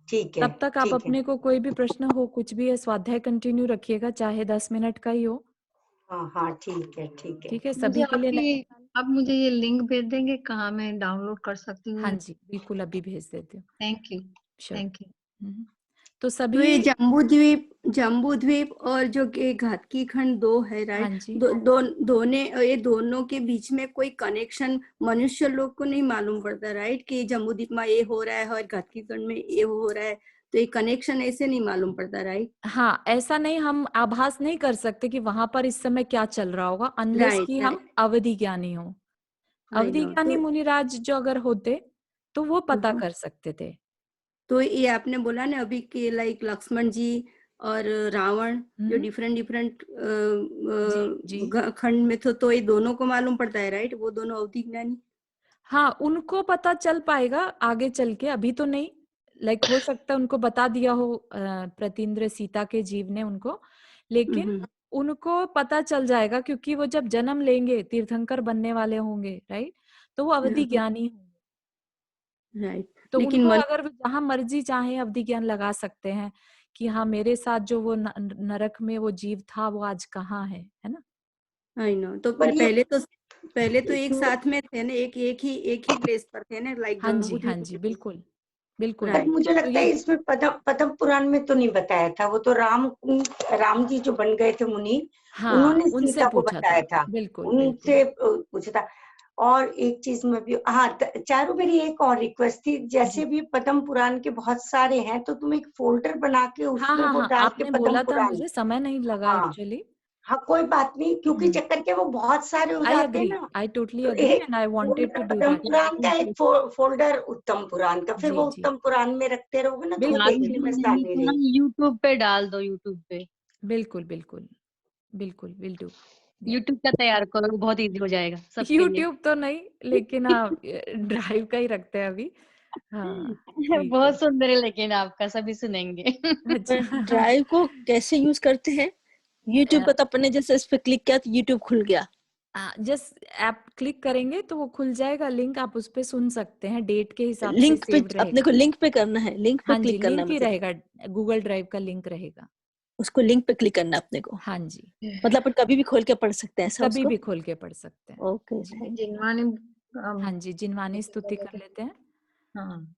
ठीक है तब तक आप ठीक है। अपने को कोई भी प्रश्न हो, कुछ भी है, स्वाध्याय कंटिन्यू रखिएगा, चाहे 10 मिनट का ही हो। हाँ हाँ ठीक है ठीक है। ठीक है, मुझे सभी के लिए नया साल। आप मुझे ये लिंक भेज देंगे कहाँ मैं डाउनलोड कर सकती हाँ हूँ। जी, बिल्कुल अभी भेज देती हूँ। Thank you. Sure. Thank you. तो तो ये सभी जम्बू द्वीप और जो कि घातकी खंड 2 है, हाँ राइट? जी, ये दोनों के बीच में कोई कनेक्शन मनुष्य लोग को नहीं मालूम पड़ता, राइट? कि जम्बू द्वीप में ये हो रहा है और घातकी खंड में ये हो रहा है, तो ये कनेक्शन ऐसे नहीं मालूम पड़ता, राइट? हाँ, ऐसा नहीं, हम आभास नहीं कर सकते कि वहां पर इस समय क्या चल रहा होगा, अनलेस राइट कि हम राइट अवधि ज्ञानी हो। आई अवधि नो। ज्ञानी मुनिराज जो अगर होते तो वो पता हम्म। कर सकते थे। तो ये आपने बोला ना अभी कि लाइक लक्ष्मण जी और रावण जो हम्म, डिफरेंट डिफरेंट जी जी। खंड में थे, तो ये दोनों को मालूम पड़ता है, राइट? वो दोनों अवधि ज्ञानी। हाँ, उनको पता चल पाएगा आगे चल के, अभी तो नहीं। लाइक हो सकता है उनको बता दिया हो प्रतीन्द्र सीता के जीव ने उनको, लेकिन हम्म। उनको पता चल जाएगा क्योंकि वो जब जन्म लेंगे तीर्थंकर बनने वाले होंगे, राइट? तो वो अवधि ज्ञानी होंगे। राइट तो लेकिन उनको मन अगर वो जहां मर्जी चाहे अवधि ज्ञान लगा सकते हैं कि हाँ, मेरे साथ जो वो नरक में वो जीव था वो आज कहाँ है ना। I know. तो पर ये पहले तो एक जो साथ में थे ना, एक ही प्लेस पर थे ना, लाइक हाँ जी, हाँ जम्बूद्वीप जी, में। बिल्कुल बिल्कुल। पर राइट। मुझे तो लगता ये है इसमें पद्म पुराण में तो नहीं बताया था। वो तो राम जी जो बन गए थे मुनि, हाँ, उन्होंने उनसे सीता को पूछा था। बताया था। बिल्कुल बिल्कुल। उनसे पूछा था। और एक चीज में भी, हाँ, चारू, मेरी एक और रिक्वेस्ट थी, जी। जैसे भी पद्म पुराण के बहुत सारे हैं तो तुम एक फोल्डर बना के हाँ उसमें हाँ वो हाँ, डाल के आपने पद्म बोला था, पुराण। मुझे समय नहीं लगा हाँ एक्चुअली। हाँ, कोई बात नहीं, क्योंकि चक्कर के वो बहुत सारे हो जाते हैं ना। आई टोटली तो अग्री एक and I wanted to folder do पद्म दैट। पुराण का, एक फोल्डर उत्तम पुराण का, फिर जी वो जी, उत्तम पुराण में रखते रहोगे ना तो वो बिल्कुल देखने में बिल्कुल नहीं आसानी तो ना रहेगी। यूट्यूब पे डाल दो, यूट्यूब पे। बिल्कुल बिल्कुल बिल्कुल, विल डू। यूट्यूब का तैयार करो, बहुत इजी हो जाएगा सबके लिए। यूट्यूब तो नहीं, लेकिन हाँ, ड्राइव का ही रखते हैं अभी। हाँ, ठीक है। बहुत सुंदर है, लेकिन आपका सभी सुनेंगे। अच्छा। ड्राइव को कैसे यूज करते हैं? यूट्यूब को तो अपने जैसे इस पे क्लिक किया तो यूट्यूब खुल गया। जस्ट ऐप क्लिक करेंगे तो वो खुल जाएगा, लिंक आप उस पे सुन सकते हैं, डेट के हिसाब से लिंक पे सेव्ड अपने रहेगा। को लिंक पे करना है, लिंक पे हाँ जी, क्लिक करना है, लिंक ही मतलब रहेगा, गूगल ड्राइव का लिंक रहेगा। उसको लिंक पे क्लिक करना है अपने को। हाँ जी, मतलब अपन कभी भी खोल के पढ़ सकते हैं ऐसा कभी उसको। भी खोल के पढ़ सकते हैं। ओके। जिनवानी हाँ जी, जिनवानी स्तुति कर लेते हैं। हाँ